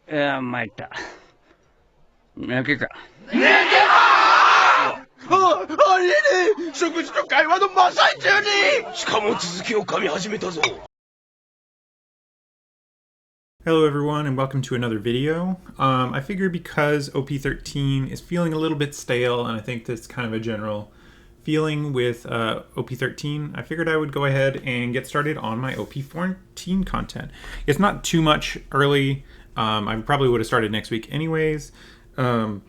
参った。泣けか。ありえねえ、食事と会話の真っ最中に。しかも続きを噛み始めたぞ。 Hello everyone and welcome to another video. I figure because OP13 is feeling a little bit stale, and I think that's kind of a general feeling with OP13, I figured I would go ahead and get started on my OP14 content. It's not too much early. I probably would have started next week anyways. But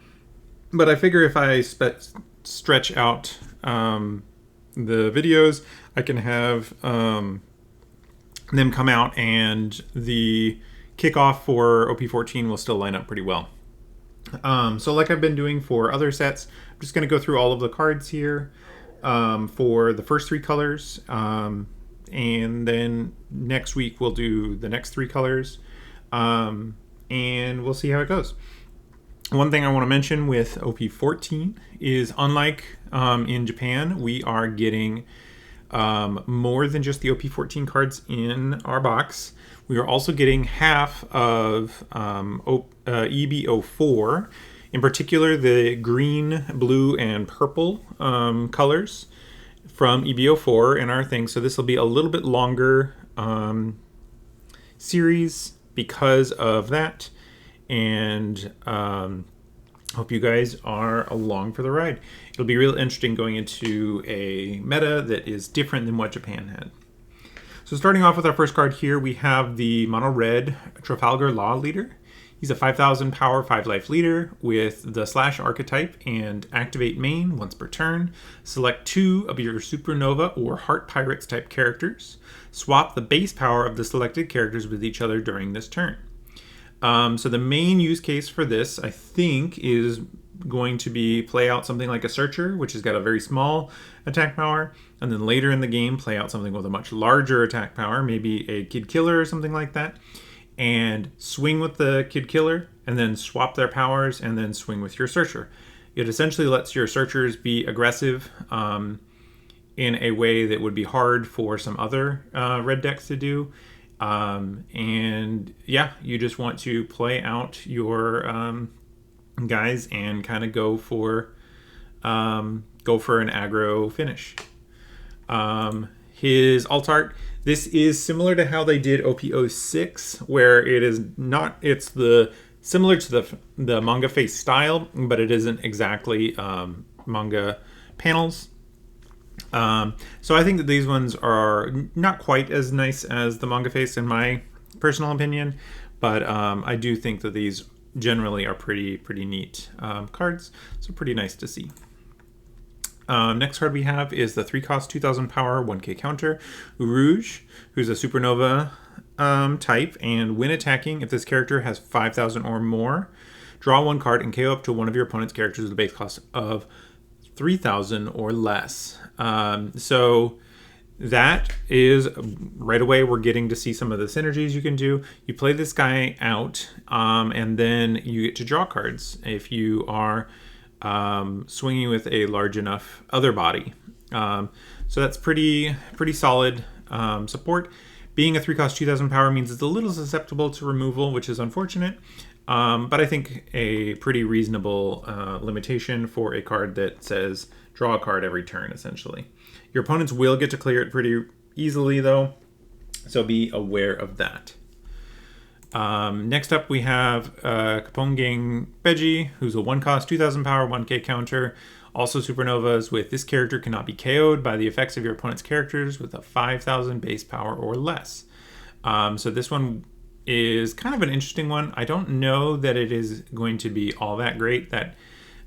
I figure if I stretch out the videos, I can have them come out and the kickoff for OP14 will still line up pretty well. So like I've been doing for other sets, I'm just going to go through all of the cards here for the first three colors. And then next week we'll do the next three colors. And we'll see how it goes. One thing I want to mention with OP14 is, unlike in Japan, we are getting more than just the OP14 cards in our box. We are also getting half of EB04, in particular the green, blue, and purple colors from EB04 in our thing. So this will be a little bit longer series because of that. And hope you guys are along for the ride. It'll be real interesting going into a meta that is different than what Japan had. So starting off with our first card here, we have the mono red Trafalgar Law leader. He's a 5,000 power, 5 life leader with the slash archetype and activate main once per turn. Select 2 of your supernova or heart pirates type characters. Swap the base power of the selected characters with each other during this turn. So the main use case for this, I think, is going to be play out something like a Searcher, which has got a very small attack power, and then later in the game play out something with a much larger attack power, maybe a Kid Killer or something like that, and swing with the Kid Killer, and then swap their powers, and then swing with your Searcher. It essentially lets your Searchers be aggressive in a way that would be hard for some other red decks to do. And yeah, you just want to play out your guys and kind of go for an aggro finish. His alt art, this is similar to how they did OP06, where it is not, it's similar to the manga face style, but it isn't exactly manga panels. So I think that these ones are not quite as nice as the manga face in my personal opinion, but I do think that these generally are pretty neat cards, so pretty nice to see. Next card we have is the 3-cost 2,000 power 1k counter Rouge, who's a supernova type, and when attacking, if this character has 5,000 or more, draw 1 card and KO up to one of your opponent's characters with a base cost of 3,000 or less. So that is right away we're getting to see some of the synergies you can do. You play this guy out, and then you get to draw cards if you are swinging with a large enough other body. So that's pretty solid support. Being a 3-cost 2,000 power means it's a little susceptible to removal, which is unfortunate. But I think a pretty reasonable limitation for a card that says draw a card every turn, essentially. Your opponents will get to clear it pretty easily, though, so be aware of that. Next up, we have Kapongang Beji, who's a 1-cost 2,000 power 1k counter. Also supernovas with this character cannot be KO'd by the effects of your opponent's characters with a 5,000 base power or less. So this one is kind of an interesting one. I don't know that it is going to be all that great. That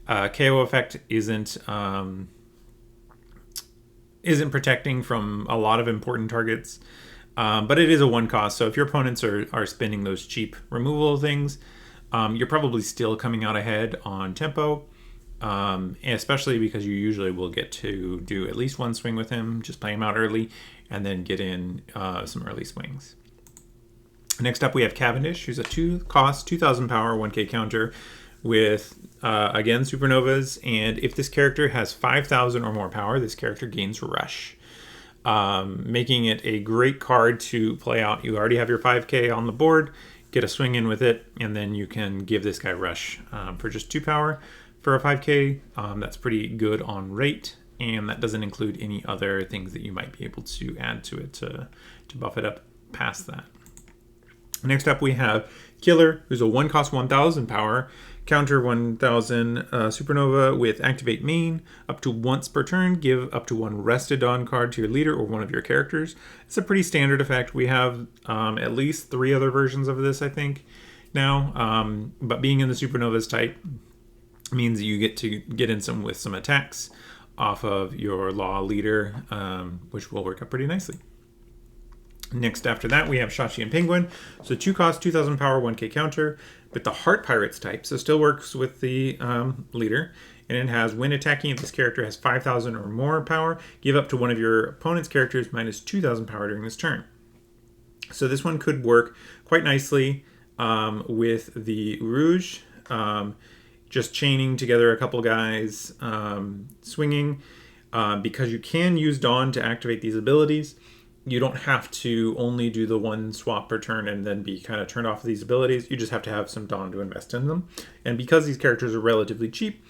KO effect isn't protecting from a lot of important targets, but it is a 1-cost. So if your opponents are spending those cheap removal things, you're probably still coming out ahead on tempo, especially because you usually will get to do at least one swing with him, just play him out early, and then get in some early swings. Next up, we have Cavendish, who's a 2-cost, 2,000 power, 1k counter with, again, supernovas. And if this character has 5,000 or more power, this character gains Rush, making it a great card to play out. You already have your 5k on the board, get a swing in with it, and then you can give this guy rush for just 2 power for a 5k. That's pretty good on rate, and that doesn't include any other things that you might be able to add to it to buff it up past that. Next up we have Killer, who's a 1 cost 1000 power, counter 1000 supernova with activate main. Up to once per turn, give up to 1 rested on card to your leader or one of your characters. It's a pretty standard effect. We have at least 3 other versions of this, I think, now. But being in the supernovas type means that you get to get in with some attacks off of your law leader, which will work out pretty nicely. Next after that, we have Shachi and Penguin. So 2 cost, 2000 power, 1k counter, but the Heart Pirates type, so still works with the leader. And it has, when attacking, if this character has 5000 or more power, give up to one of your opponent's characters minus 2000 power during this turn. So this one could work quite nicely with the Rouge, just chaining together a couple guys, swinging, because you can use Dawn to activate these abilities. You don't have to only do the 1 swap per turn and then be kind of turned off of these abilities. You just have to have some Dawn to invest in them. And because these characters are relatively cheap,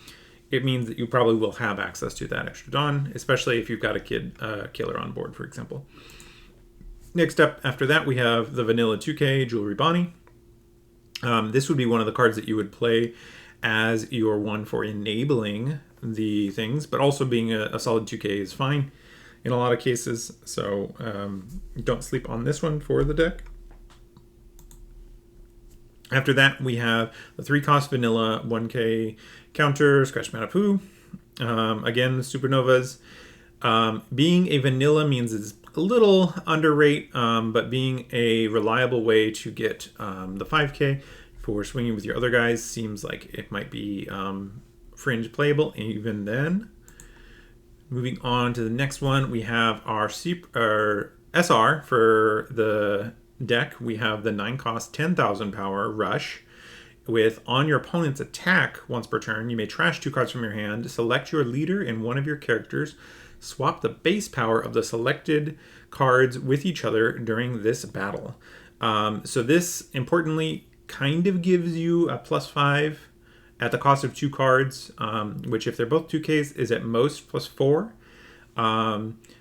it means that you probably will have access to that extra Dawn, especially if you've got a killer on board, for example. Next up after that, we have the Vanilla 2k Jewelry Bonnie. This would be one of the cards that you would play as your one for enabling the things, but also being a solid 2k is fine in a lot of cases, so don't sleep on this one for the deck. After that, we have the 3 cost Vanilla 1k counter Scratch Matapu. Again, the supernovas. Being a vanilla means it's a little underrate, but being a reliable way to get the 5k for swinging with your other guys seems like it might be fringe playable even then. Moving on to the next one, we have our SR for the deck. We have the 9 cost 10,000 power Rush. With on your opponent's attack once per turn, you may trash 2 cards from your hand, select your leader and one of your characters, swap the base power of the selected cards with each other during this battle. So this, importantly, kind of gives you a +5 at the cost of 2 cards, which if they're both 2Ks is at most +4.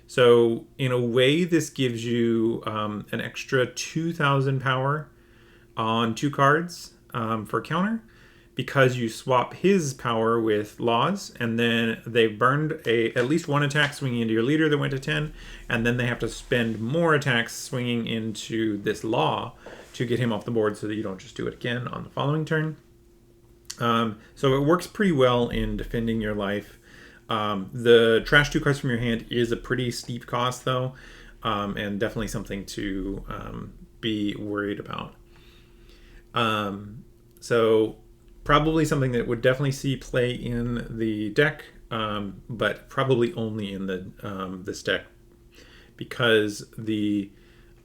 So in a way, this gives you an extra 2,000 power on 2 cards for counter, because you swap his power with laws, and then they've burned at least 1 attack swinging into your leader that went to 10, and then they have to spend more attacks swinging into this law to get him off the board so that you don't just do it again on the following turn. So it works pretty well in defending your life. The trash 2 cards from your hand is a pretty steep cost though, and definitely something to be worried about. So probably something that would definitely see play in the deck, but probably only in this deck, because the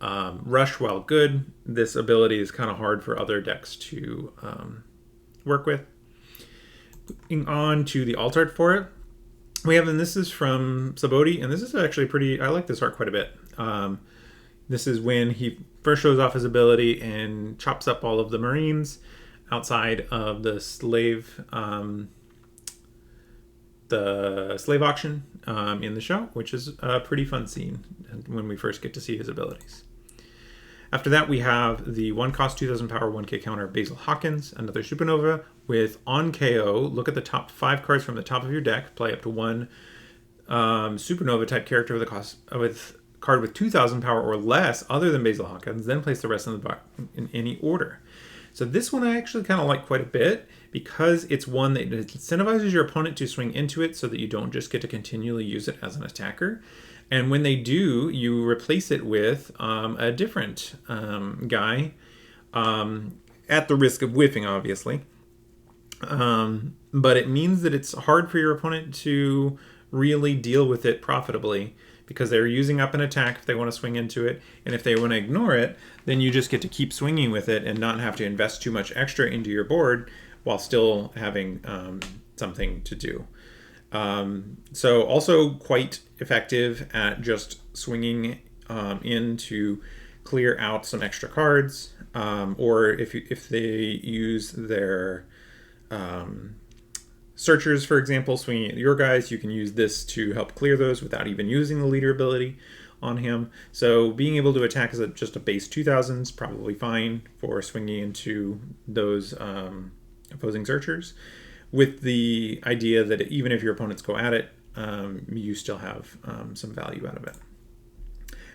Rush, while good, this ability is kind of hard for other decks to work with. Moving on to the alt art for it, we have, and this is from Saboti, and this is actually pretty, I like this art quite a bit. This is when he first shows off his ability and chops up all of the Marines outside of the slave auction in the show, which is a pretty fun scene when we first get to see his abilities. After that, we have the 1 cost 2000 power 1k counter Basil Hawkins, another supernova with on KO. Look at the top 5 cards from the top of your deck. Play up to 1 supernova type character with a card with 2000 power or less other than Basil Hawkins. Then place the rest in the box in any order. So this one I actually kind of like quite a bit, because it's one that incentivizes your opponent to swing into it so that you don't just get to continually use it as an attacker. And when they do, you replace it with a different guy, at the risk of whiffing, obviously. But it means that it's hard for your opponent to really deal with it profitably, because they're using up an attack if they want to swing into it. And if they want to ignore it, then you just get to keep swinging with it and not have to invest too much extra into your board while still having something to do. So also quite effective at just swinging in to clear out some extra cards, or if they use their searchers, for example, swinging at your guys, you can use this to help clear those without even using the leader ability on him. So being able to attack as just a base 2000 is probably fine for swinging into those opposing searchers, with the idea that even if your opponents go at it, you still have some value out of it.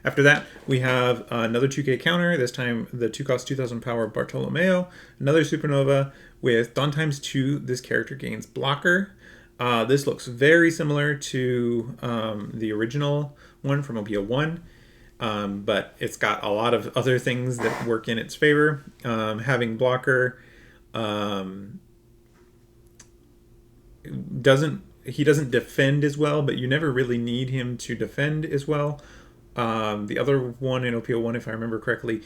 After that, we have another 2K counter, this time the 2-cost 2000 power Bartolomeo, another supernova with Dawn times 2. This character gains blocker. This looks very similar to the original one from OP01, but it's got a lot of other things that work in its favor. Having blocker he doesn't defend as well, but you never really need him to defend as well. The other one in OP01, if I remember correctly,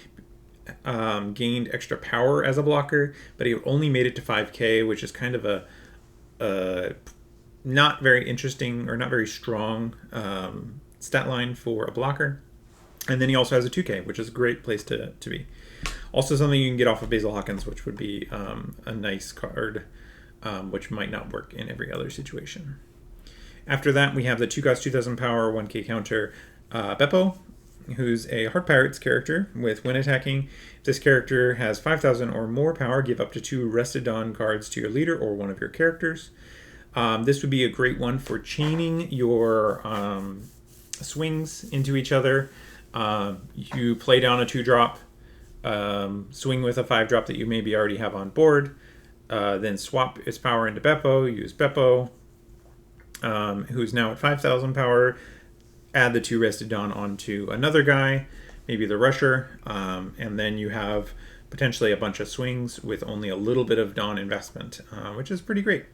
gained extra power as a blocker, but he only made it to 5k, which is kind of a not very interesting or not very strong stat line for a blocker. And then he also has a 2k, which is a great place to be. Also something you can get off of Basil Hawkins, which would be a nice card, which might not work in every other situation. After that, we have the 2-cost 2000 power 1k counter Beppo, who's a Heart Pirates character with when attacking. If this character has 5,000 or more power, give up to 2 Rested Dawn cards to your leader or one of your characters. This would be a great one for chaining your swings into each other. You play down a 2-drop, swing with a 5-drop that you maybe already have on board, then swap its power into Beppo, use Beppo, who's now at 5,000 power, add the 2 Rested Dawn onto another guy, maybe the Rusher, and then you have potentially a bunch of swings with only a little bit of Dawn investment, which is pretty great.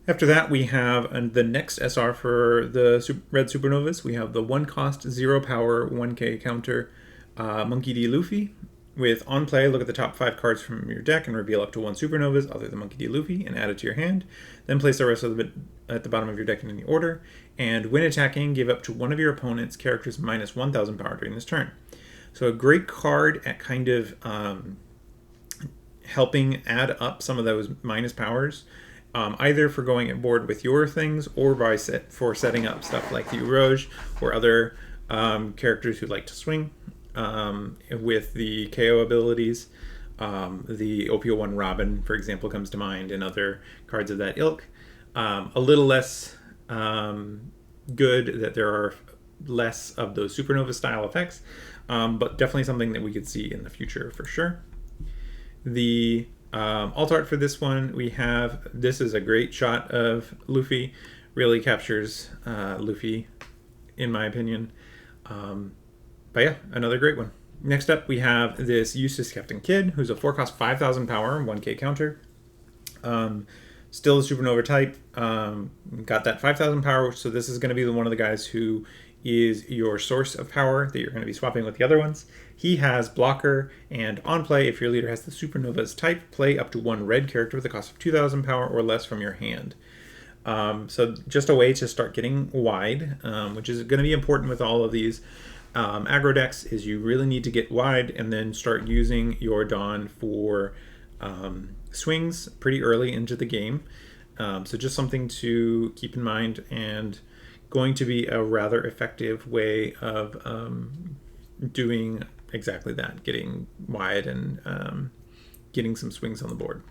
After that, we have the next SR for the Red Supernovas. We have the 1-cost 0 power 1k counter Monkey D. Luffy. With on play, look at the top 5 cards from your deck and reveal up to 1 supernovas other than Monkey D. Luffy and add it to your hand. Then place the rest of it at the bottom of your deck in any order. And when attacking, give up to one of your opponent's characters minus 1,000 power during this turn. So a great card at kind of helping add up some of those minus powers, either for going at board with your things or for setting up stuff like the Rouge or other characters who like to swing. With the KO abilities, the OP01 Robin, for example, comes to mind, and other cards of that ilk. A little less good that there are less of those supernova style effects, but definitely something that we could see in the future for sure. The alt art for this one, this is a great shot of Luffy, really captures Luffy in my opinion. But yeah, another great one. Next up, we have this Eustace Captain Kidd, who's a 4-cost 5,000 power, 1k counter. Still a supernova type. Got that 5,000 power, so this is going to be one of the guys who is your source of power that you're going to be swapping with the other ones. He has blocker, and on play, if your leader has the supernova's type, play up to 1 red character with a cost of 2,000 power or less from your hand. So just a way to start getting wide, which is going to be important with all of these aggro decks, is you really need to get wide and then start using your Dawn for swings pretty early into the game. So just something to keep in mind, and going to be a rather effective way of doing exactly that, getting wide and getting some swings on the board.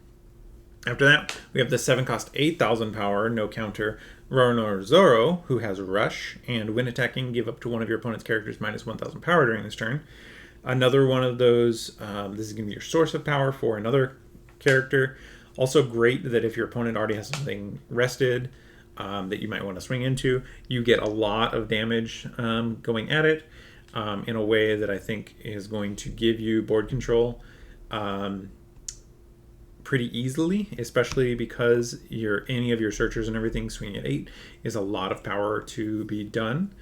After that, we have the 7-cost 8,000 power, no counter, Roronoa Zoro, who has Rush, and when attacking, give up to one of your opponent's characters minus 1,000 power during this turn. Another one of those, this is going to be your source of power for another character. Also great that if your opponent already has something rested that you might want to swing into, you get a lot of damage going at it in a way that I think is going to give you board control pretty easily, especially because any of your searchers and everything swinging at 8 is a lot of power to be done.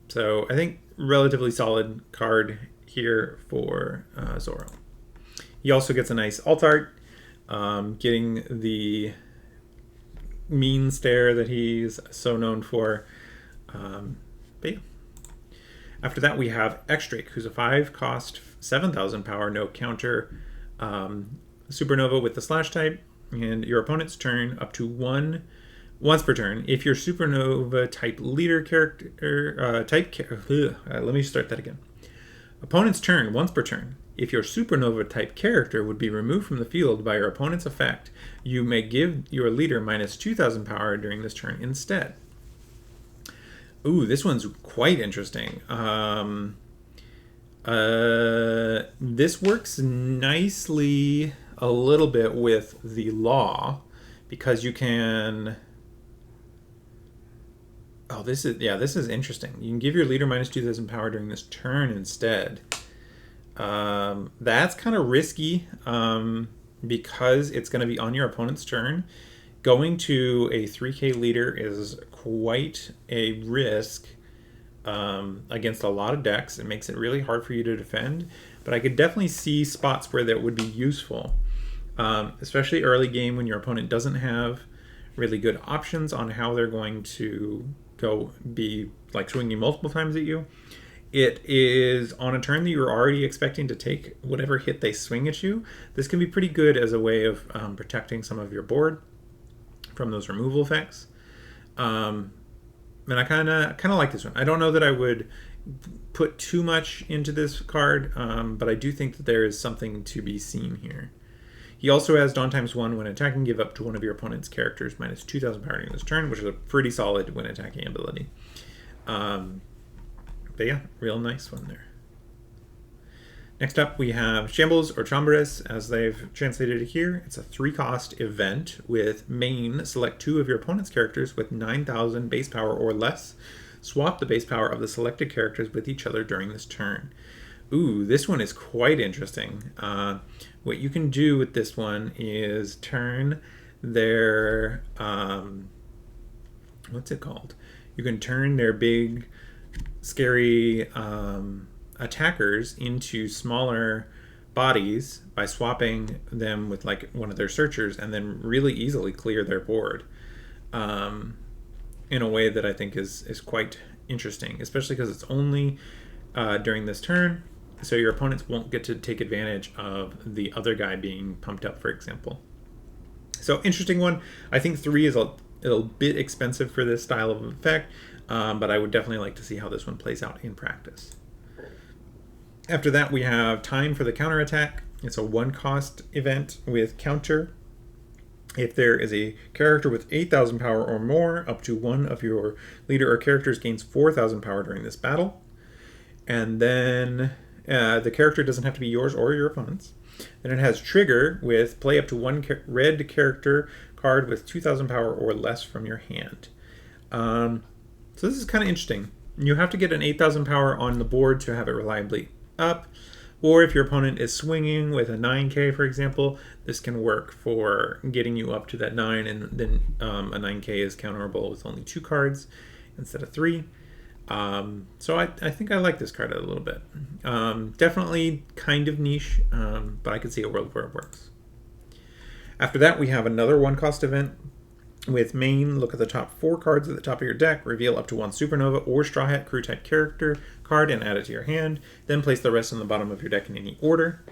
So I think relatively solid card here for Zoro. He also gets a nice alt art, getting the mean stare that he's so known for. But yeah. After that, we have X-Drake, who's a 5-cost, 7,000 power, no counter supernova with the slash type. And your opponent's turn up to once per turn. If your supernova type leader character let me start that again. Opponent's turn once per turn. If your supernova type character would be removed from the field by your opponent's effect, you may give your leader minus 2,000 power during this turn instead. Ooh, this one's quite interesting. This works nicely a little bit with the law, because you can... Oh, this is interesting. You can give your leader minus 2,000 power during this turn instead. That's kind of risky because it's going to be on your opponent's turn. Going to a 3k leader is quite a risk against a lot of decks. It makes it really hard for you to defend, but I could definitely see spots where that would be useful, especially early game when your opponent doesn't have really good options on how they're going to be like swinging multiple times at you. It is on a turn that you're already expecting to take whatever hit they swing at you. This can be pretty good as a way of protecting some of your board from those removal effects. And I kind of like this one. I don't know that I would put too much into this card, but I do think that there is something to be seen here. He also has Dawn ×1 when attacking. Give up to one of your opponent's characters minus 2,000 power during this turn, which is a pretty solid when attacking ability. But yeah, real nice one there. Next up, we have Shambles or Chambres, as they've translated it here. It's a 3-cost event with main. Select 2 of your opponent's characters with 9,000 base power or less. Swap the base power of the selected characters with each other during this turn. Ooh, this one is quite interesting. What you can do with this one is turn their... what's it called? You can turn their big, scary... attackers into smaller bodies by swapping them with like one of their searchers, and then really easily clear their board in a way that I think is quite interesting, especially because it's only during this turn, so your opponents won't get to take advantage of the other guy being pumped up, for example. So interesting one. I think 3 is a bit expensive for this style of effect, but I would definitely like to see how this one plays out in practice. After that, we have Time for the Counterattack. It's a 1-cost event with counter. If there is a character with 8,000 power or more, up to one of your leader or characters gains 4,000 power during this battle. And then the character doesn't have to be yours or your opponent's. Then it has Trigger with play up to one red character card with 2,000 power or less from your hand. So this is kind of interesting. You have to get an 8,000 power on the board to have it reliably up, or if your opponent is swinging with a 9k, for example, this can work for getting you up to that 9, and then a 9k is counterable with only 2 cards instead of 3. So I think I like this card a little bit. Definitely kind of niche, but I could see a world where it works. After that, we have another 1-cost event with main. Look at the top 4 cards at the top of your deck, reveal up to 1 supernova or straw hat crew type character card and add it to your hand, then place the rest on the bottom of your deck in any order.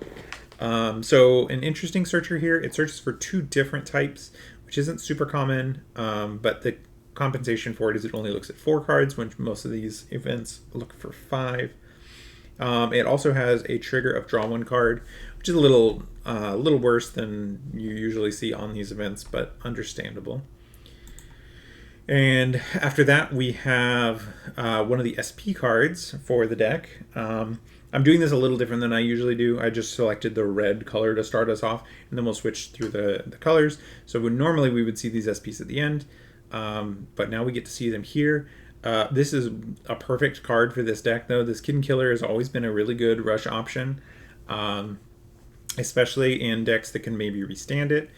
So an interesting searcher here. It searches for 2 different types, which isn't super common, but the compensation for it is it only looks at 4 cards, when most of these events look for 5. It also has a trigger of draw 1 card, which is a little worse than you usually see on these events, but understandable. And after that, we have one of the SP cards for the deck. I'm doing this a little different than I usually do. I just selected the red color to start us off, and then we'll switch through the colors. So normally we would see these SPs at the end, but now we get to see them here. This is a perfect card for this deck, though. This Kid Killer has always been a really good rush option, especially in decks that can maybe restand it.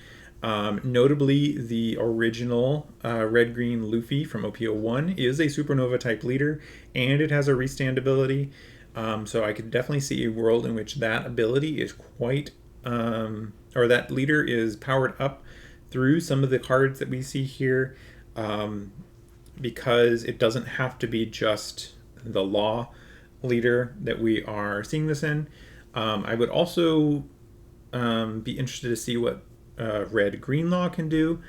Notably, the original red-green Luffy from OP01 is a supernova type leader, and it has a restand ability. So I could definitely see a world in which that ability is quite, or that leader is powered up through some of the cards that we see here, because it doesn't have to be just the law leader that we are seeing this in. I would also be interested to see what Red Greenlaw can do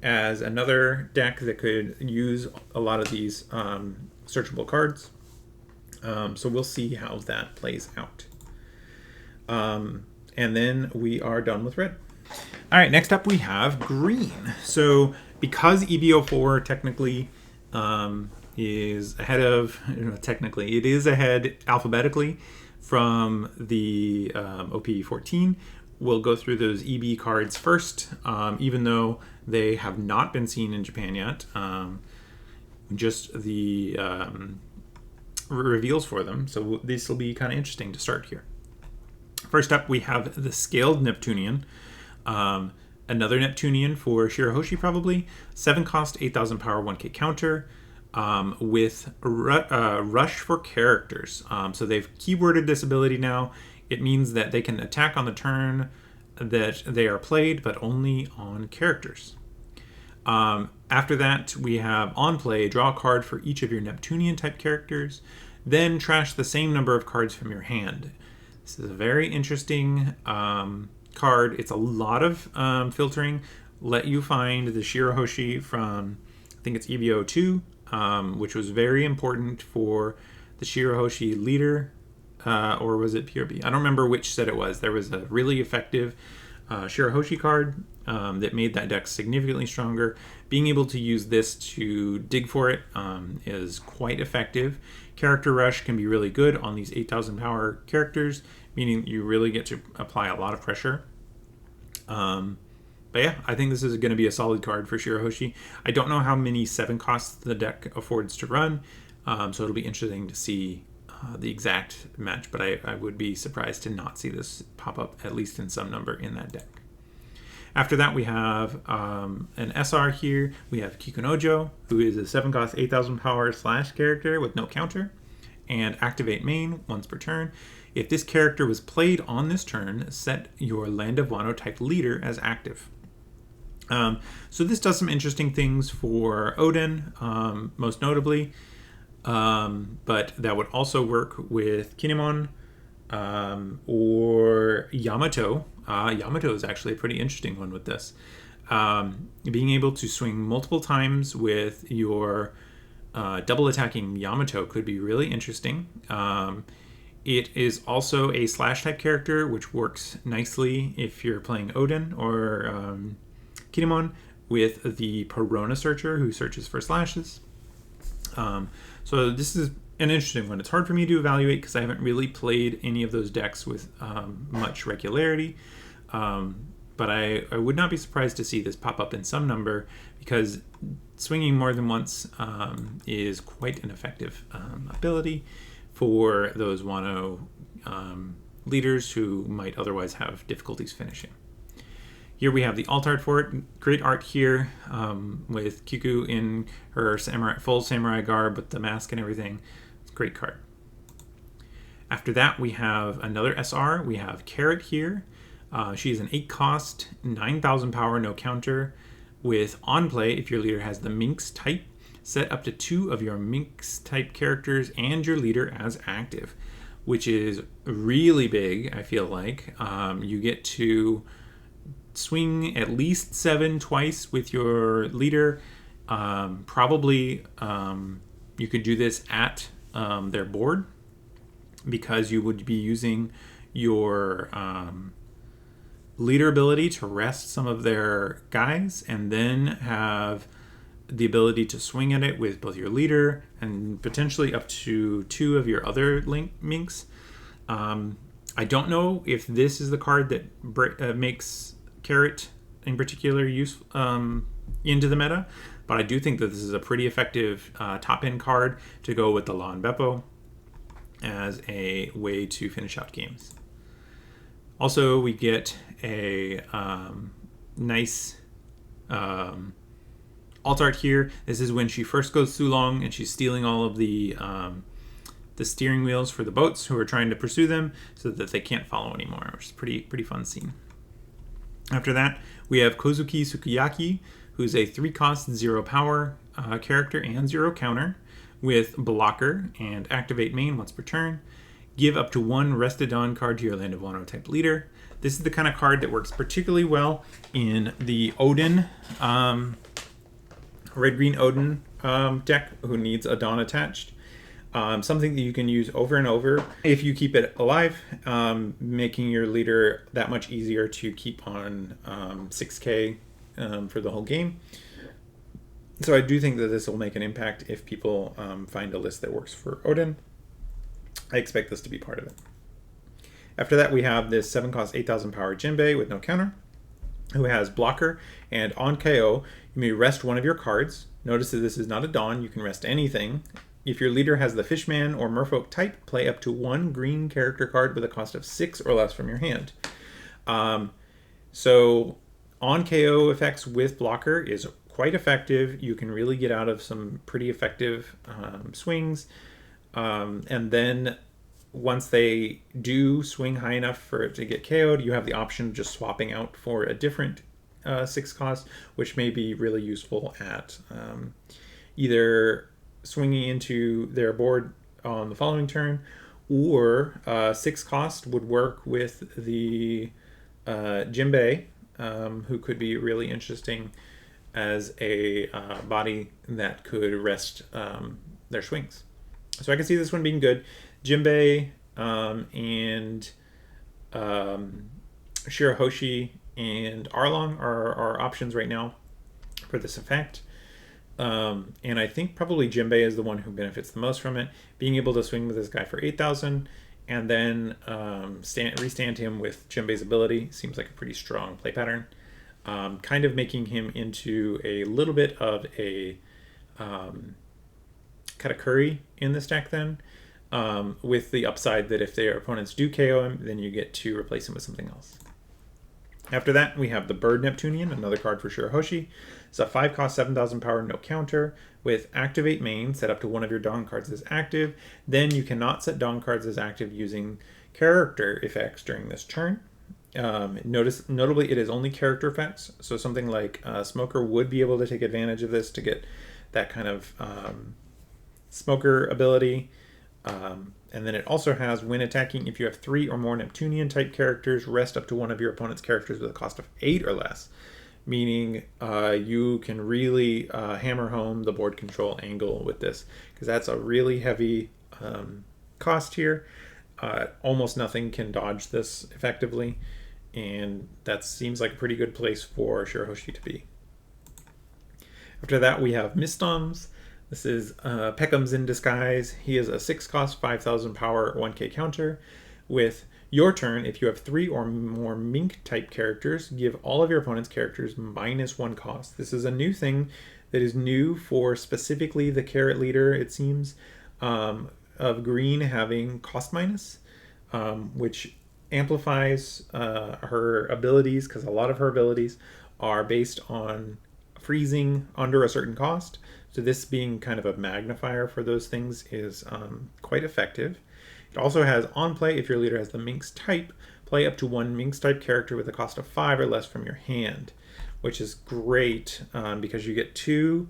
as another deck that could use a lot of these searchable cards. So we'll see how that plays out. And then we are done with red. All right, next up we have green. So because EB04 technically is ahead of, technically it is ahead alphabetically from the OP14, we'll go through those EB cards first, even though they have not been seen in Japan yet. Just the reveals for them. So this will be kind of interesting to start here. First up, we have the Scaled Neptunian. Another Neptunian for Shirahoshi, probably. 7 cost, 8,000 power, 1k counter, with rush for characters. So they've keyworded this ability now. It means that they can attack on the turn that they are played, but only on characters. After that, we have on play, draw a card for each of your Neptunian type characters, then trash the same number of cards from your hand. This is a very interesting card. It's a lot of filtering. Let you find the Shirahoshi from, I think it's EB02, which was very important for the Shirahoshi leader, or was it PRB? I don't remember which set it was. There was a really effective Shirahoshi card that made that deck significantly stronger. Being able to use this to dig for it is quite effective. Character Rush can be really good on these 8,000 power characters, meaning you really get to apply a lot of pressure. But yeah, I think this is going to be a solid card for Shirahoshi. I don't know how many 7 costs the deck affords to run, so it'll be interesting to see the exact match, but I would be surprised to not see this pop up, at least in some number, in that deck. After that, we have an SR here. We have Kikunojo, who is a 7 cost, 8,000 power / character with no counter, and activate main once per turn. If this character was played on this turn, set your Land of Wano type leader as active. So this does some interesting things for Odin, most notably, but that would also work with Kinemon or Yamato. Yamato is actually a pretty interesting one with this. Being able to swing multiple times with your double attacking Yamato could be really interesting. It is also a slash type character, which works nicely if you're playing Odin or Kinemon with the Perona Searcher, who searches for slashes. So this is an interesting one. It's hard for me to evaluate because I haven't really played any of those decks with much regularity. But I would not be surprised to see this pop up in some number, because swinging more than once is quite an effective ability for those Wano leaders who might otherwise have difficulties finishing. Here we have the alt art for it. Great art here with Kiku in her full samurai garb with the mask and everything. It's a great card. After that, we have another SR. We have Carrot here. She's an 8 cost, 9,000 power, no counter. With on play, if your leader has the Minx type, set up to 2 of your Minx type characters and your leader as active, which is really big, I feel like. You get to swing at least 7 twice with your leader. Probably you could do this at their board, because you would be using your leader ability to rest some of their guys, and then have the ability to swing at it with both your leader and potentially up to 2 of your other Minx. I don't know if this is the card that makes Carrot in particular use into the meta, but I do think that this is a pretty effective top-end card to go with the Law and Beppo as a way to finish out games. Also, we get a nice alt art here. This is when she first goes Sulong and she's stealing all of the steering wheels for the boats who are trying to pursue them so that they can't follow anymore, which is pretty fun scene. After that, we have Kozuki Sukiyaki, who's a 3 cost, 0 power character and 0 counter with blocker and activate main once per turn. Give up to 1 rested on card to your land of Wano type leader. This is the kind of card that works particularly well in the Odin, red-green Odin deck who needs a Dawn attached. Something that you can use over and over if you keep it alive, making your leader that much easier to keep on 6k for the whole game. So I do think that this will make an impact if people find a list that works for Odin. I expect this to be part of it. After that, we have this 7-cost 8,000 power Jinbei with no counter, who has blocker, and on KO, you may rest one of your cards. Notice that this is not a Dawn, you can rest anything. If your leader has the Fishman or Merfolk type, play up to 1 green character card with a cost of 6 or less from your hand. So on KO effects with blocker is quite effective. You can really get out of some pretty effective swings. And then once they do swing high enough for it to get KO'd, you have the option of just swapping out for a different 6 cost, which may be really useful at either swinging into their board on the following turn, or 6 cost would work with the Jinbei, who could be really interesting as a body that could rest their swings. So I can see this one being good. Jinbei and Shirahoshi and Arlong are options right now for this effect. And I think probably Jinbei is the one who benefits the most from it. Being able to swing with this guy for 8,000 and then restand him with Jinbei's ability seems like a pretty strong play pattern. Kind of making him into a little bit of a Katakuri in this deck then, with the upside that if their opponents do KO him, then you get to replace him with something else. After that, we have the Bird Neptunian, another card for Shirahoshi. It's a 5-cost, 7,000 power, no counter. With Activate Main, set up to 1 of your Dawn cards as active. Then you cannot set Dawn cards as active using character effects during this turn. Notably, it is only character effects. So something like Smoker would be able to take advantage of this to get that kind of Smoker ability. And then it also has, when attacking, if you have 3 or more Neptunian type characters, rest up to 1 of your opponent's characters with a cost of 8 or less. Meaning you can really hammer home the board control angle with this, because that's a really heavy cost here. Almost nothing can dodge this effectively, and that seems like a pretty good place for Shirahoshi to be. After that, we have Mistoms. This is Peckham's in disguise. He is a 6-cost, 5,000 power, 1k counter. With your turn, if you have 3 or more Mink-type characters, give all of your opponent's characters -1 cost. This is a new thing that is new for specifically the Carrot Leader, it seems, of green having cost minus, which amplifies her abilities, because a lot of her abilities are based on freezing under a certain cost. So this being kind of a magnifier for those things is quite effective. It also has on play, if your leader has the Minx type, play up to 1 Minx type character with a cost of 5 or less from your hand, which is great because you get 2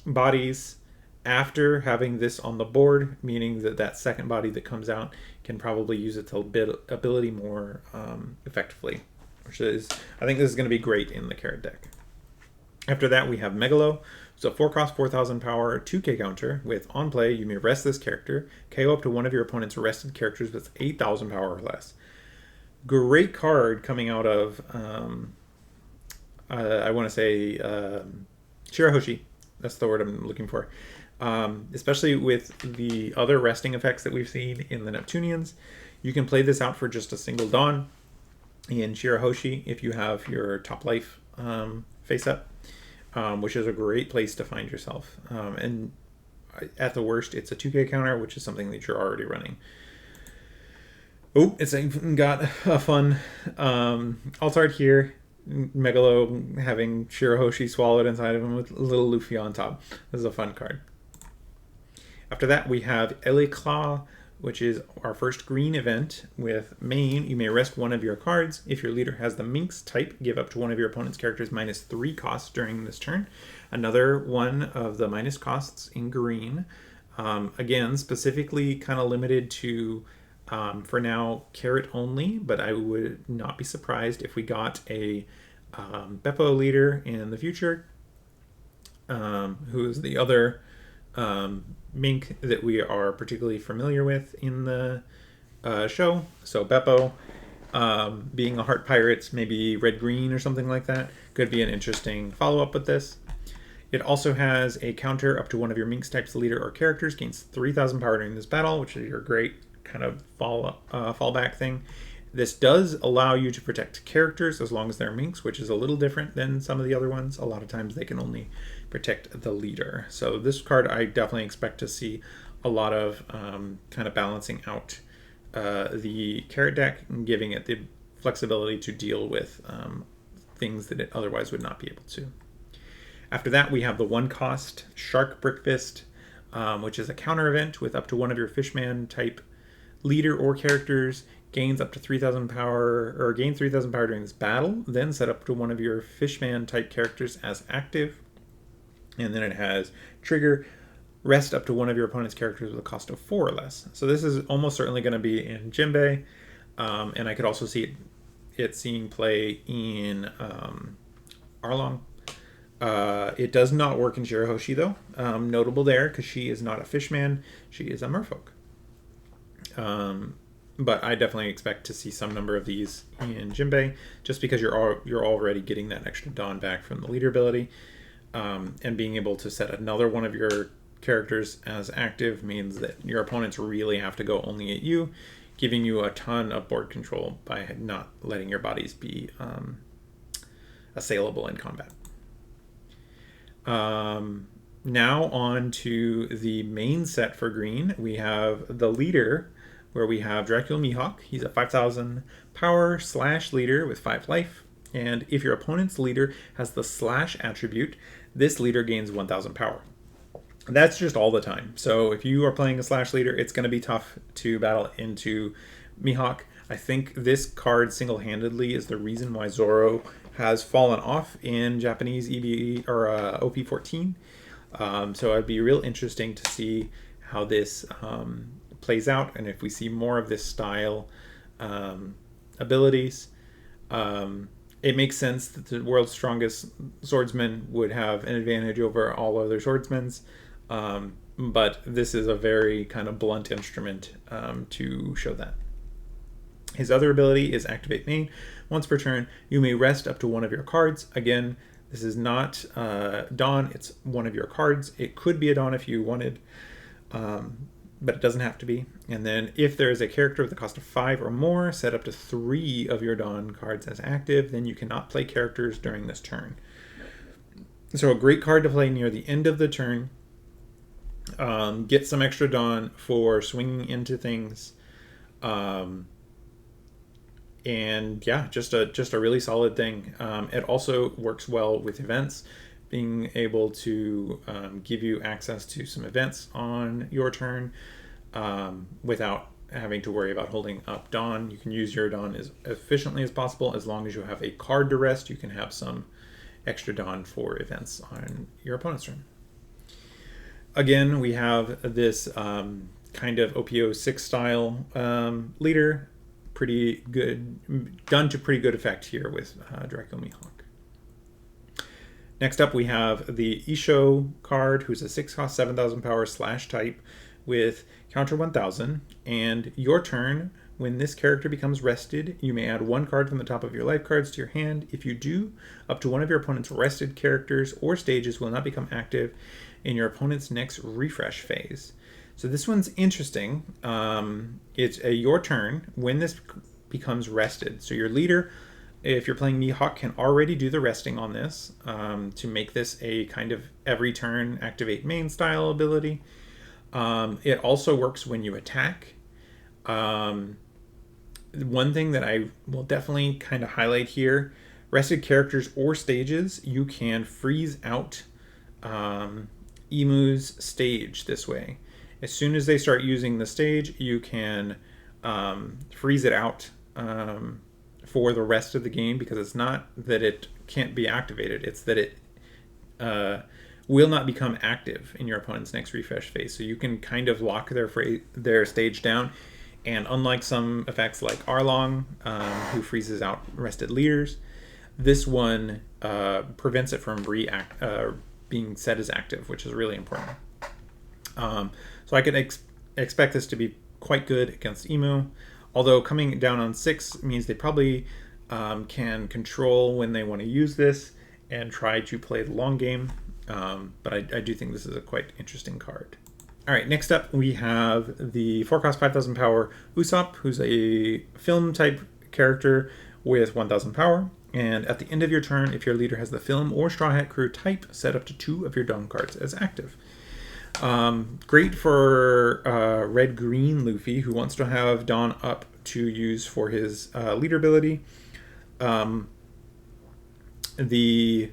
bodies after having this on the board, meaning that that second body that comes out can probably use its ability more effectively, which is, I think this is going to be great in the Carrot deck. After that, we have Megalo. So 4-cost, 4,000 power, 2k counter. With on play, you may rest this character. KO up to 1 of your opponent's rested characters with 8,000 power or less. Great card coming out of, I want to say, Shirahoshi. That's the word I'm looking for. Especially with the other resting effects that we've seen in the Neptunians. You can play this out for just a single Dawn in Shirahoshi if you have your top life face up. Which is a great place to find yourself. And at the worst, it's a 2k counter, which is something that you're already running. Oh, it's even got a fun alt art here. Megalo having Shirahoshi swallowed inside of him with a little Luffy on top. This is a fun card. After that, we have Elecla which is our first green event with main. You may rest one of your cards. If your leader has the Minx type, give up to one of your opponent's characters -3 costs during this turn. Another one of the minus costs in green. Again, specifically kind of limited to, for now, carrot only, but I would not be surprised if we got a Beppo leader in the future, who is the other mink that we are particularly familiar with in the show. So Beppo, being a heart pirate, maybe red-green or something like that, could be an interesting follow-up with this. It also has a counter up to one of your Minx type's leader or characters, gains 3,000 power during this battle, which is your great kind of fallback thing. This does allow you to protect characters as long as they're Minx, which is a little different than some of the other ones. A lot of times they can only protect the leader. So this card I definitely expect to see a lot of kind of balancing out the carrot deck and giving it the flexibility to deal with things that it otherwise would not be able to. After that, we have the 1-cost Shark Brickfist, which is a counter event with up to one of your Fishman type leader or characters, gains up to 3,000 power, or gain 3,000 power during this battle, then set up to one of your Fishman type characters as active. And then it has trigger, rest up to one of your opponent's characters with a cost of 4 or less. So this is almost certainly going to be in Jinbei, and I could also see it seeing play in Arlong. It does not work in Shirahoshi though. Notable there because she is not a fishman, she is a merfolk. But I definitely expect to see some number of these in Jinbei, just because you're already getting that extra Dawn back from the leader ability, and being able to set another one of your characters as active means that your opponents really have to go only at you, giving you a ton of board control by not letting your bodies be assailable in combat. Now on to the main set for green. We have the leader, where we have Dracula Mihawk. He's a 5,000 power / leader with 5 life. And if your opponent's leader has the / attribute, this leader gains 1,000 power. That's just all the time. So if you are playing a / leader, it's going to be tough to battle into Mihawk. I think this card single-handedly is the reason why Zoro has fallen off in Japanese EB or OP14. So it'd be real interesting to see how this plays out, and if we see more of this style abilities. It makes sense that the world's strongest swordsman would have an advantage over all other swordsmen, but this is a very kind of blunt instrument to show that. His other ability is Activate Main. Once per turn, you may rest up to one of your cards. Again, this is not Dawn, it's one of your cards. It could be a Dawn if you wanted, but it doesn't have to be. And then if there is a character with a cost of 5 or more, set up to 3 of your Dawn cards as active, then you cannot play characters during this turn. So a great card to play near the end of the turn. Get some extra Dawn for swinging into things. And yeah, just a really solid thing. It also works well with events, being able to give you access to some events on your turn without having to worry about holding up Dawn. You can use your Dawn as efficiently as possible. As long as you have a card to rest, you can have some extra Dawn for events on your opponent's turn. Again, we have this kind of OP06 style leader. Pretty good, done to pretty good effect here with Dracula Mihawk. Next up, we have the Isho card, who's a 6-cost 7,000 power / type with counter 1,000. And your turn, when this character becomes rested, you may add 1 card from the top of your life cards to your hand. If you do, up to one of your opponent's rested characters or stages will not become active in your opponent's next refresh phase. So this one's interesting. It's your turn when this becomes rested. So your leader, if you're playing Mihawk, can already do the resting on this to make this a kind of every turn activate main style ability. It also works when you attack. One thing that I will definitely kind of highlight here, rested characters or stages, you can freeze out Imu's stage this way. As soon as they start using the stage, you can freeze it out for the rest of the game, because it's not that it can't be activated, it's that it will not become active in your opponent's next refresh phase. So you can kind of lock their stage down, and unlike some effects like Arlong, who freezes out rested leaders, this one prevents it from being set as active, which is really important. So I could expect this to be quite good against Imu, although coming down on 6 means they probably can control when they want to use this and try to play the long game. But I do think this is a quite interesting card. All right, next up we have the 4-cost 5,000 power Usopp, who's a film type character with 1,000 power. And at the end of your turn, if your leader has the film or Straw Hat Crew type, set up to 2 of your Dawn cards as active. Great for red-green Luffy, who wants to have Dawn up to use for his leader ability. The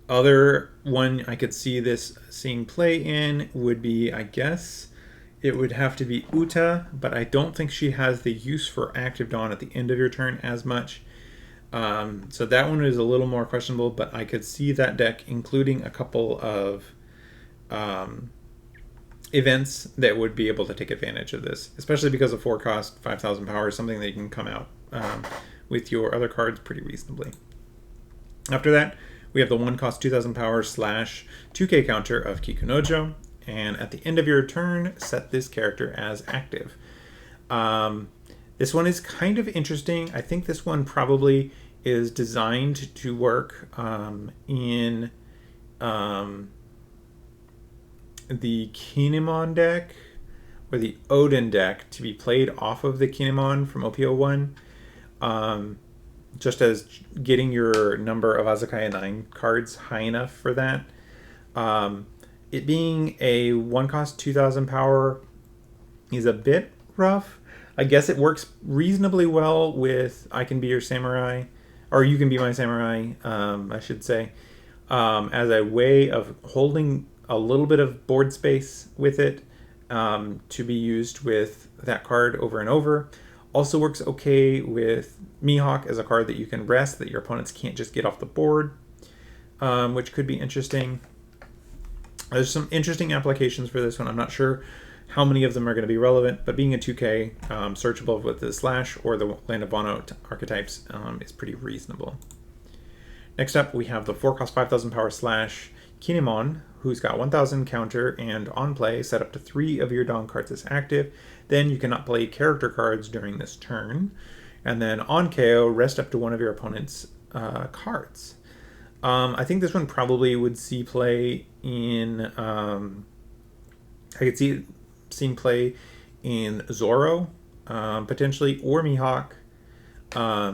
other one I could see this seeing play in would be, I guess, it would have to be Uta, but I don't think she has the use for active Dawn at the end of your turn as much. So that one is a little more questionable, but I could see that deck including a couple of events that would be able to take advantage of this, especially because of 4-cost 5,000 power is something that you can come out with your other cards pretty reasonably. After that, we have the 1-cost 2,000 power / 2k counter of Kikunojo, and at the end of your turn, set this character as active. This one is kind of interesting. I think this one probably is designed to work in the Kinemon deck or the Odin deck, to be played off of the Kinemon from OP01, just as getting your number of Azakaya 9 cards high enough for that. It being a 1-cost 2,000 power is a bit rough. I guess it works reasonably well with I Can Be Your Samurai, or You Can Be My Samurai, I should say, as a way of holding a little bit of board space with it, to be used with that card over and over. Also works okay with Mihawk as a card that you can rest, that your opponents can't just get off the board, which could be interesting. There's some interesting applications for this one. I'm not sure how many of them are going to be relevant, but being a 2K, searchable with the Slash or the Land of Wano archetypes is pretty reasonable. Next up, we have the 4-cost 5,000 power / Kinemon, who's got 1,000 counter, and on play, set up to 3 of your Dawn cards as active. Then you cannot play character cards during this turn. And then on KO, rest up to 1 of your opponent's cards. I think this one probably would see play in... I could see it seeing play in Zoro, potentially, or Mihawk,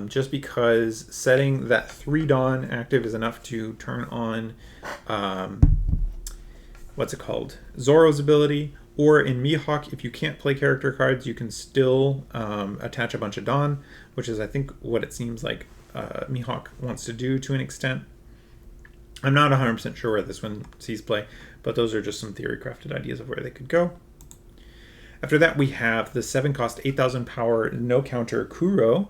just because setting that 3 Dawn active is enough to turn on, Zoro's ability. Or in Mihawk, if you can't play character cards, you can still attach a bunch of Dawn, which is, I think, what it seems like Mihawk wants to do to an extent. I'm not 100% sure where this one sees play, but those are just some theory-crafted ideas of where they could go. After that, we have the 7-cost 8,000 power no counter Kuro.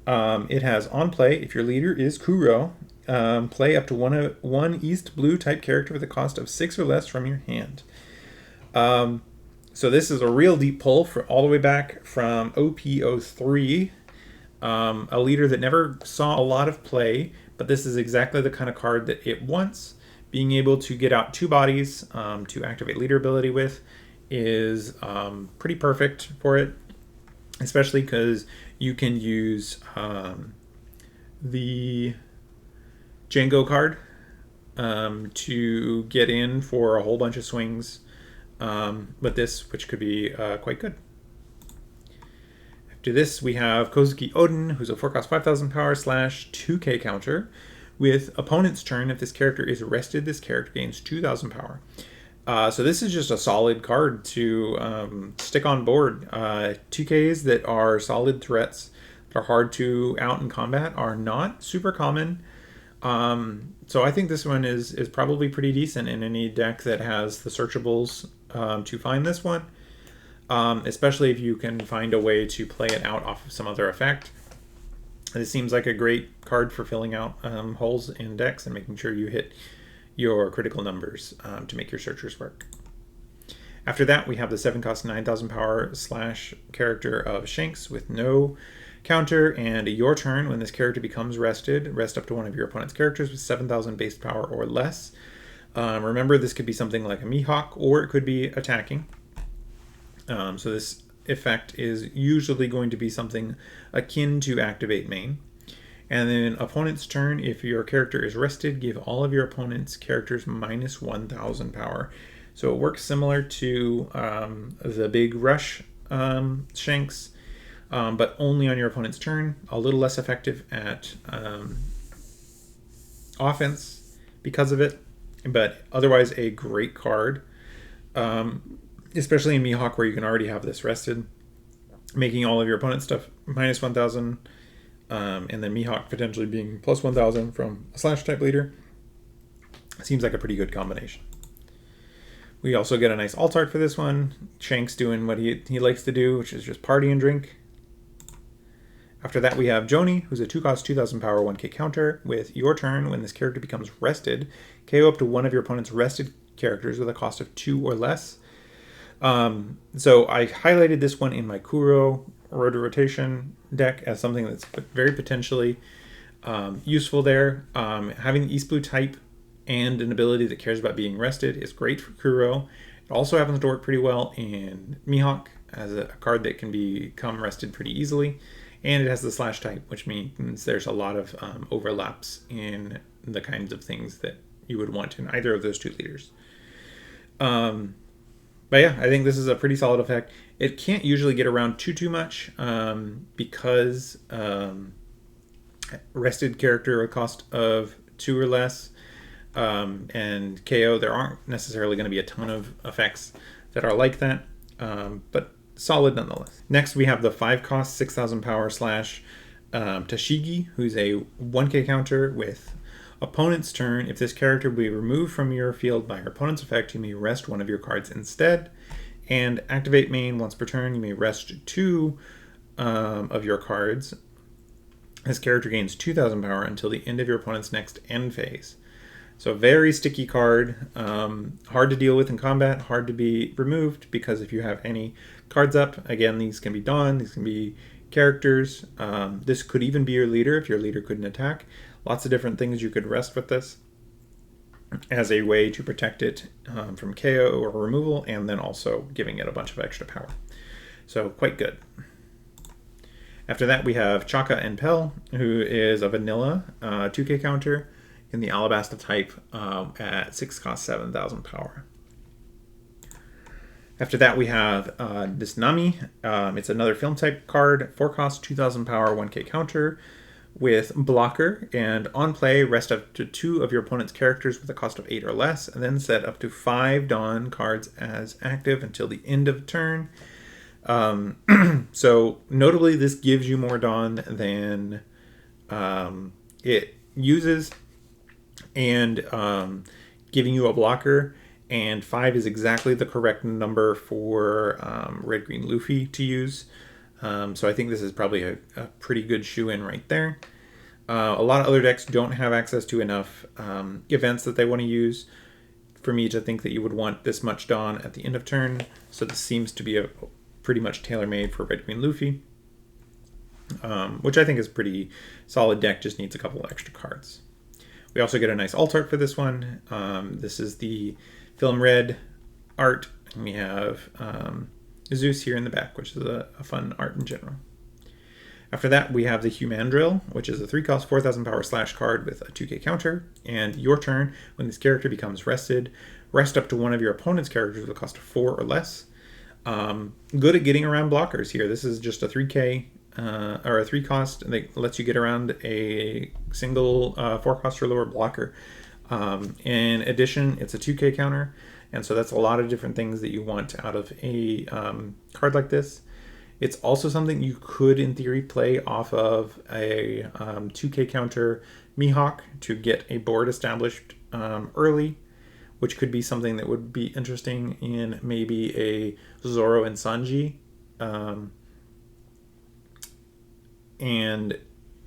It has on play, if your leader is Kuro, play up to one East Blue type character with a cost of 6 or less from your hand. So this is a real deep pull for all the way back from OP03, a leader that never saw a lot of play, but this is exactly the kind of card that it wants. Being able to get out 2 bodies to activate leader ability with is pretty perfect for it, especially because you can use the Django card to get in for a whole bunch of swings with this, which could be quite good. After this, we have Kozuki Odin, who's a 4-cost 5,000 power / 2k counter. With opponent's turn, if this character is arrested, this character gains 2,000 power. So this is just a solid card to stick on board. 2Ks that are solid threats, that are hard to out in combat, are not super common. So I think this one is probably pretty decent in any deck that has the searchables to find this one, especially if you can find a way to play it out off of some other effect. This seems like a great card for filling out holes in decks and making sure you hit your critical numbers to make your searchers work. After that, we have the 7-cost 9,000 power / character of Shanks with no counter, and your turn. When this character becomes rested, rest up to one of your opponent's characters with 7,000 base power or less. Remember, this could be something like a Mihawk, or it could be attacking. So this effect is usually going to be something akin to Activate Main. And then opponent's turn, if your character is rested, give all of your opponent's characters minus 1,000 power. So it works similar to the big rush Shanks, but only on your opponent's turn. A little less effective at offense because of it, but otherwise a great card, especially in Mihawk where you can already have this rested, making all of your opponent's stuff minus 1,000, and then Mihawk potentially being plus 1,000 from a slash type leader. Seems like a pretty good combination. We also get a nice alt art for this one. Shanks doing what he likes to do, which is just party and drink. After that, we have Joni, who's a 2-cost 2,000 power 1k counter. With your turn, when this character becomes rested, KO up to one of your opponent's rested characters with a cost of 2 or less. So I highlighted this one in my Kuro Road to Rotation deck as something that's very potentially useful there. Having the East Blue type and an ability that cares about being rested is great for Kuro. It also happens to work pretty well in Mihawk as a card that can become rested pretty easily. And it has the slash type, which means there's a lot of overlaps in the kinds of things that you would want in either of those two leaders. But yeah, I think this is a pretty solid effect. It can't usually get around too much because rested character a cost of 2 or less, and KO, there aren't necessarily going to be a ton of effects that are like that, but solid nonetheless. Next, we have the 5-cost 6,000 power / Tashigi, who's a 1k counter with opponent's turn. If this character will be removed from your field by your opponent's effect, you may rest one of your cards instead. And Activate Main, once per turn, you may rest 2 of your cards. This character gains 2,000 power until the end of your opponent's next end phase. So very sticky card, hard to deal with in combat, hard to be removed, because if you have any cards up, again, these can be Dawn, these can be characters. This could even be your leader if your leader couldn't attack. Lots of different things you could rest with this as a way to protect it from KO or removal, and then also giving it a bunch of extra power. So quite good. After that, we have Chaka and Pell, who is a vanilla 2k counter in the Alabasta type at 6-cost 7,000 power. After that, we have this Nami. It's another film type card, 4-cost 2,000 power 1k counter with blocker, and on play, rest up to 2 of your opponent's characters with a cost of 8 or less, and then set up to 5 Dawn cards as active until the end of turn. So notably, this gives you more Dawn than it uses, and giving you a blocker, and 5 is exactly the correct number for Red Green Luffy to use. So I think this is probably a pretty good shoe-in right there. A lot of other decks don't have access to enough events that they want to use for me to think that you would want this much Dawn at the end of turn, so this seems to be a pretty much tailor-made for Red Green Luffy, which I think is a pretty solid deck, just needs a couple extra cards. We also get a nice alt art for this one. This is the Film Red art, and we have Zeus here in the back, which is a fun art in general. After that, we have the Humandrill, which is a 3-cost 4,000 power slash card with a 2k counter. And your turn, when this character becomes rested, rest up to one of your opponent's characters with a cost of 4 or less. Good at getting around blockers here. This is just a 3k or a 3-cost that lets you get around a single 4-cost or lower blocker. In addition, it's a 2k counter, and so that's a lot of different things that you want out of a card like this. It's also something you could, in theory, play off of a 2k counter Mihawk to get a board established early which could be something that would be interesting in maybe a Zoro and Sanji. And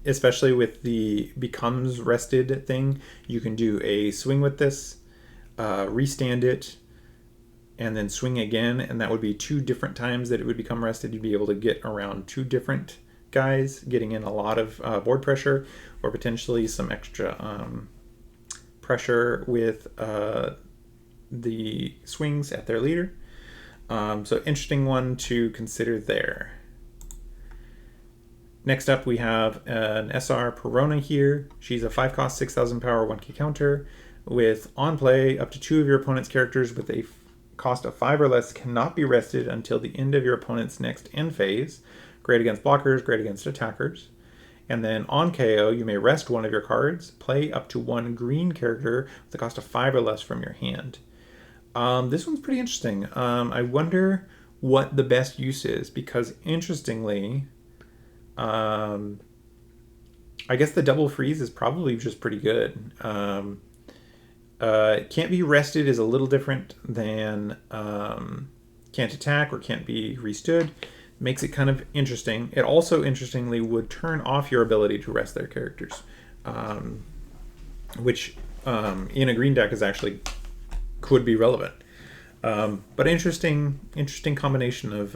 especially with the becomes rested thing, you can do a swing with this, restand it, and then swing again, and that would be 2 different times that it would become rested. You'd be able to get around 2 different guys, getting in a lot of board pressure, or potentially some extra pressure with the swings at their leader. So interesting one to consider there. Next up, we have an SR Perona here. She's a 5-cost, 6,000 power, 1k counter with on play, up to 2 of your opponent's characters with a cost of 5 or less cannot be rested until the end of your opponent's next end phase. Great against blockers, great against attackers. And then on KO, you may rest one of your cards, play up to 1 green character with a cost of 5 or less from your hand. This one's pretty interesting. I wonder what the best use is, because interestingly, I guess the double freeze is probably just pretty good. Can't be rested is a little different than can't attack or can't be restood. Makes it kind of interesting. It also, interestingly, would turn off your ability to rest their characters, which in a green deck is actually could be relevant. But interesting combination of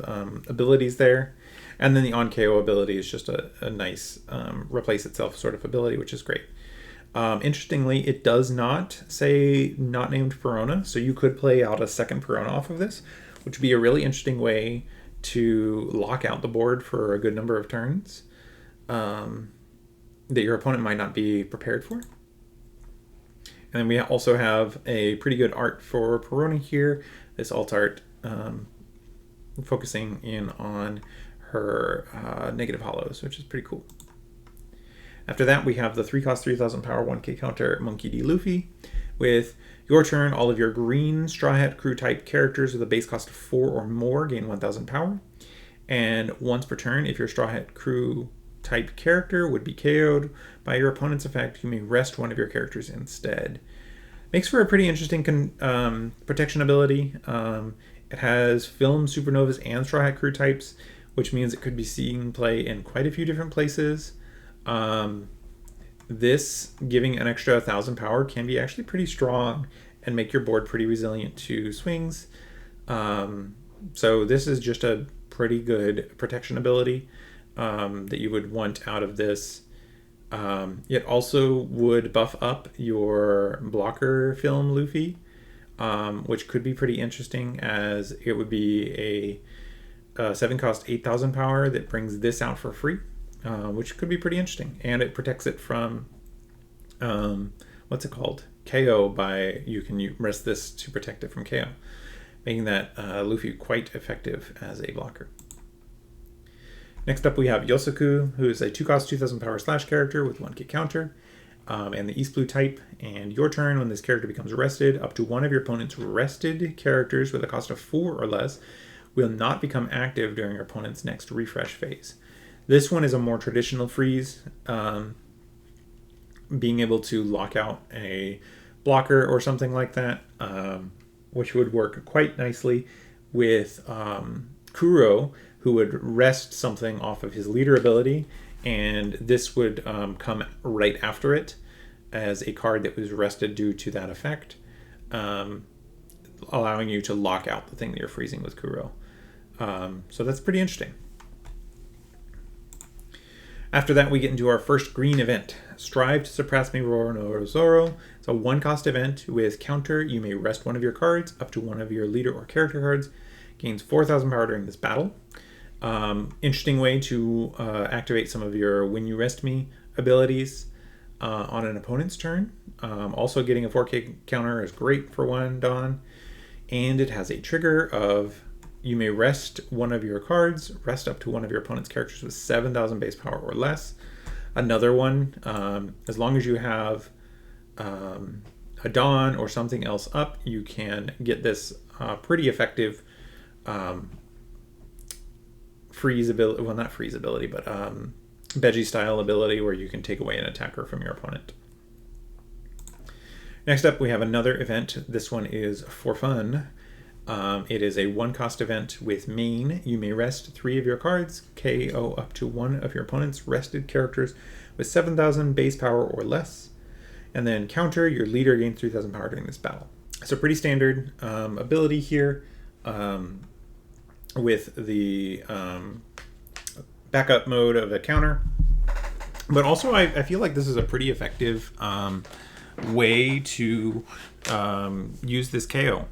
abilities there. And then the on KO ability is just a nice replace itself sort of ability, which is great. Interestingly, it does not say not named Perona, so you could play out a second Perona off of this, which would be a really interesting way to lock out the board for a good number of turns that your opponent might not be prepared for. And then we also have a pretty good art for Perona here. This alt art focusing in on her negative hollows, which is pretty cool. After that, we have the 3-cost, 3,000 power, 1k counter Monkey D. Luffy. With your turn, all of your green Straw Hat Crew type characters with a base cost of 4 or more gain 1,000 power. And once per turn, if your Straw Hat Crew type character would be KO'd by your opponent's effect, you may rest one of your characters instead. Makes for a pretty interesting protection ability. It has Film, Supernovas, and Straw Hat Crew types, which means it could be seen play in quite a few different places. This giving an extra 1,000 power can be actually pretty strong and make your board pretty resilient to swings. So this is just a pretty good protection ability that you would want out of this. It also would buff up your blocker Film Luffy, which could be pretty interesting, as it would be a 7-cost 8,000 power that brings this out for free. Which could be pretty interesting, and it protects it from what's it called? KO. By you can rest this to protect it from KO, making that Luffy quite effective as a blocker. Next up, we have Yosoku, who is a 2-cost 2,000 power slash character with 1k counter, and the East Blue type. And your turn, when this character becomes rested, up to 1 of your opponent's rested characters with a cost of 4 or less will not become active during your opponent's next refresh phase. This one is a more traditional freeze, being able to lock out a blocker or something like that, which would work quite nicely with Kuro, who would rest something off of his leader ability, and this would come right after it as a card that was rested due to that effect, allowing you to lock out the thing that you're freezing with Kuro. So that's pretty interesting. After that, we get into our first green event, Strive to Surpass Me Roar no Zoro. It's a 1-cost event with counter. You may rest one of your cards, up to 1 of your leader or character cards. Gains 4,000 power during this battle. Interesting way to activate some of your When You Rest Me abilities on an opponent's turn. Also getting a 4k counter is great for one, Dawn. And it has a trigger of you may rest one of your cards, rest up to 1 of your opponent's characters with 7,000 base power or less. Another one, as long as you have a Dawn or something else up, you can get this pretty effective freeze ability, well, not freeze ability, but Veggie style ability where you can take away an attacker from your opponent. Next up, we have another event. This one is for fun. It is a 1-cost event with main. You may rest 3 of your cards, KO up to 1 of your opponent's rested characters with 7,000 base power or less. And then counter, your leader gains 3,000 power during this battle. So pretty standard ability here with the backup mode of a counter. But also I feel like this is a pretty effective way to use this KO.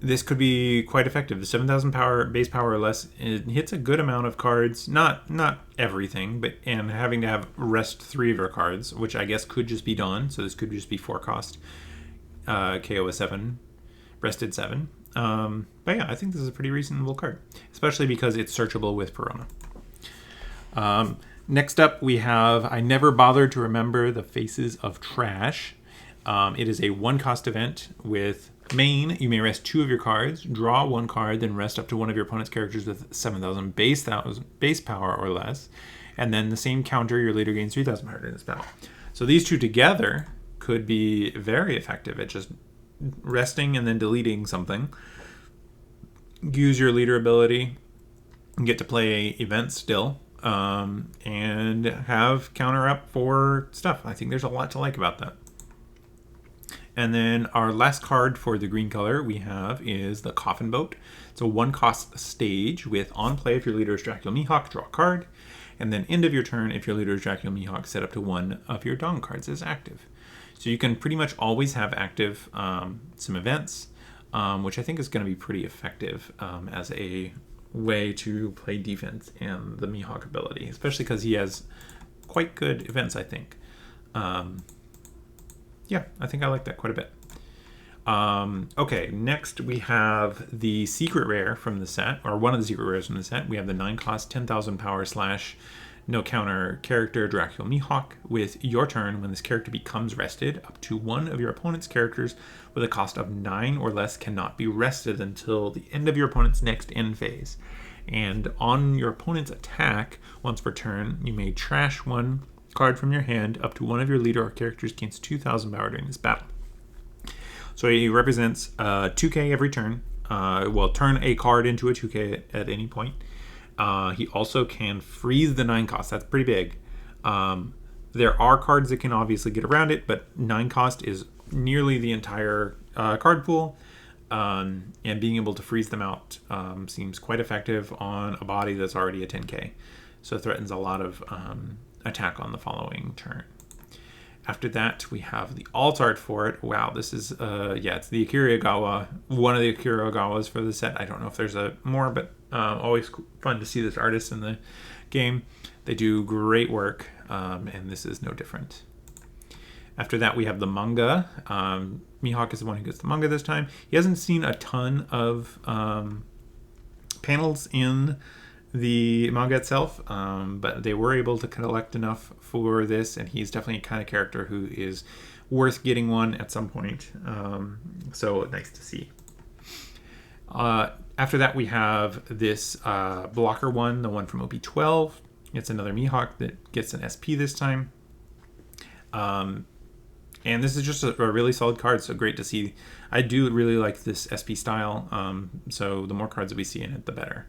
This could be quite effective. The 7,000 power base power or less, it hits a good amount of cards. Not everything, but and having to have rest 3 of your cards, which I guess could just be done. So this could just be 4-cost KO with 7, rested 7. But yeah, I think this is a pretty reasonable card, especially because it's searchable with Perona. Next up, we have I Never Bothered to Remember the Faces of Trash. It is a 1-cost event with main. You may rest 2 of your cards, draw 1 card, then rest up to 1 of your opponent's characters with 7,000 base power or less. And then the same counter, your leader gains 3,000 power in this battle. So these two together could be very effective at just resting and then deleting something. Use your leader ability and get to play events still. And have counter up for stuff. I think there's a lot to like about that. And then our last card for the green color we have is the Coffin Boat. It's a 1-cost stage with on play if your leader is Dracula Mihawk, draw a card. And then end of your turn, if your leader is Dracula Mihawk, set up to 1 of your Dawn cards as active. So you can pretty much always have active some events, which I think is going to be pretty effective as a way to play defense and the Mihawk ability, especially because he has quite good events, I think. Yeah, I think I like that quite a bit. Okay, next we have the secret rare from the set, or one of the secret rares from the set. We have the 9-cost 10,000 power / no counter character Dracula Mihawk. With your turn, when this character becomes rested, up to 1 of your opponent's characters with a cost of 9 or less cannot be rested until the end of your opponent's next end phase. And on your opponent's attack, once per turn, you may trash 1 card from your hand up to 1 of your leader or characters gains 2,000 power during this battle. So he represents 2k every turn. Turn a card into a 2k at any point. He also can freeze the 9-cost. That's pretty big. There are cards that can obviously get around it, but 9-cost is nearly the entire card pool. And being able to freeze them out seems quite effective on a body that's already a 10k. So it threatens a lot of attack on the following turn. After that, we have the alt art for it. Wow, this is, it's the Akira Ogawa, one of the Akira Ogawas for the set. I don't know if there's more, but always fun to see this artist in the game. They do great work, and this is no different. After that, we have the manga. Mihawk is the one who gets the manga this time. He hasn't seen a ton of panels in the manga itself, but they were able to collect enough for this, and he's definitely a kind of character who is worth getting one at some point. So nice to see. After that, we have this blocker one, the one from OP12. It's another Mihawk that gets an SP this time. And this is just a really solid card, so great to see. I do really like this SP style, so the more cards that we see in it, the better.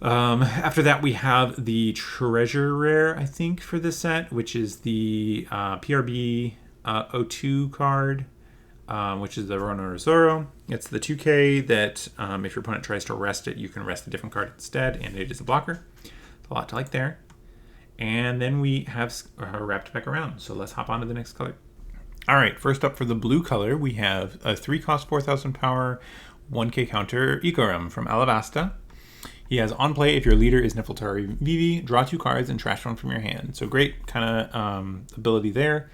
After that, we have the treasure rare, I think, for this set, which is the PRB 02 card, which is the Ronorozoro. It's the 2k that if your opponent tries to rest it, you can rest a different card instead, and it is a blocker. It's a lot to like there. And then we have wrapped back around, so let's hop on to the next color. All right, first up for the blue color, we have a 3-cost 4,000 power 1k counter Ikoram from Alabasta. He has on play, if your leader is Nefeltari Vivi, draw 2 cards and trash 1 from your hand. So great kind of ability there.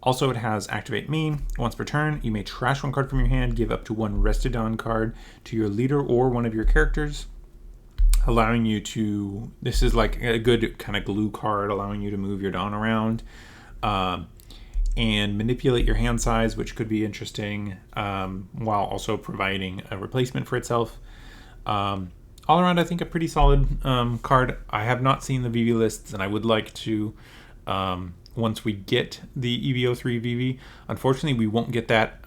Also, it has activate main. Once per turn, you may trash 1 card from your hand, give up to 1 rested on card to your leader or one of your characters, allowing you to, this is like a good kind of glue card, allowing you to move your Dawn around and manipulate your hand size, which could be interesting, while also providing a replacement for itself. All around, I think a pretty solid card. I have not seen the VV lists, and I would like to once we get the EB03VV. Unfortunately, we won't get that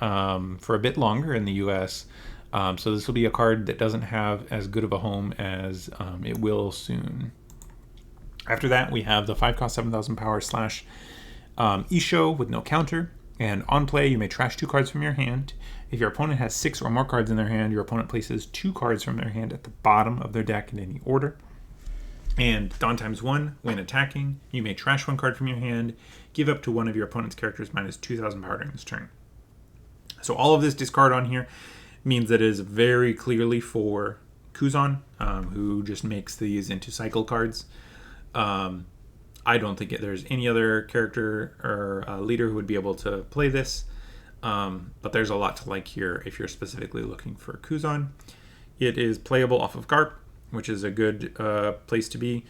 for a bit longer in the US. So this will be a card that doesn't have as good of a home as it will soon. After that, we have the 5-cost 7,000 power slash Isho with no counter. And on play, you may trash 2 cards from your hand. If your opponent has 6 or more cards in their hand, your opponent places 2 cards from their hand at the bottom of their deck in any order. And Dawn times 1, when attacking, you may trash 1 card from your hand, give up to one of your opponent's characters minus 2,000 power during this turn. So all of this discard on here means that it is very clearly for Kuzan, who just makes these into cycle cards. I don't think there's any other character or leader who would be able to play this, but there's a lot to like here if you're specifically looking for Kuzan. It is playable off of Garp, which is a good place to be,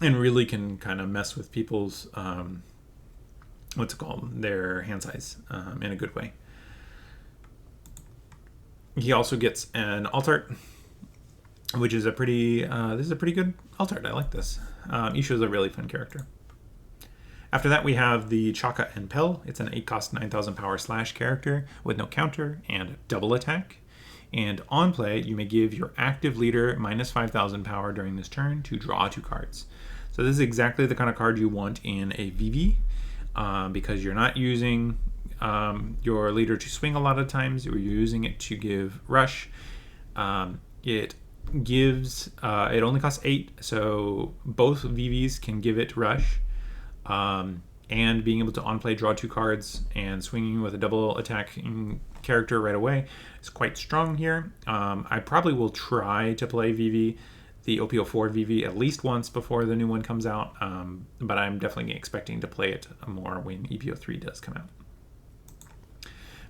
and really can kind of mess with people's, their hand size in a good way. He also gets an alt art, which is a pretty, this is a pretty good alt art. I like this. Isho is a really fun character. After that, we have the Chaka and Pel. It's an 8-cost 9,000 power slash character with no counter and double attack. And on play, you may give your active leader minus 5,000 power during this turn to draw 2 cards. So this is exactly the kind of card you want in a VV, because you're not using your leader to swing a lot of times. You're using it to give rush. It gives, it only costs 8, so both VVs can give it rush. And being able to on play draw 2 cards and swinging with a double attacking character right away is quite strong here. I probably will try to play VV, the OP04-VV, at least once before the new one comes out, but I'm definitely expecting to play it more when EB03 does come out.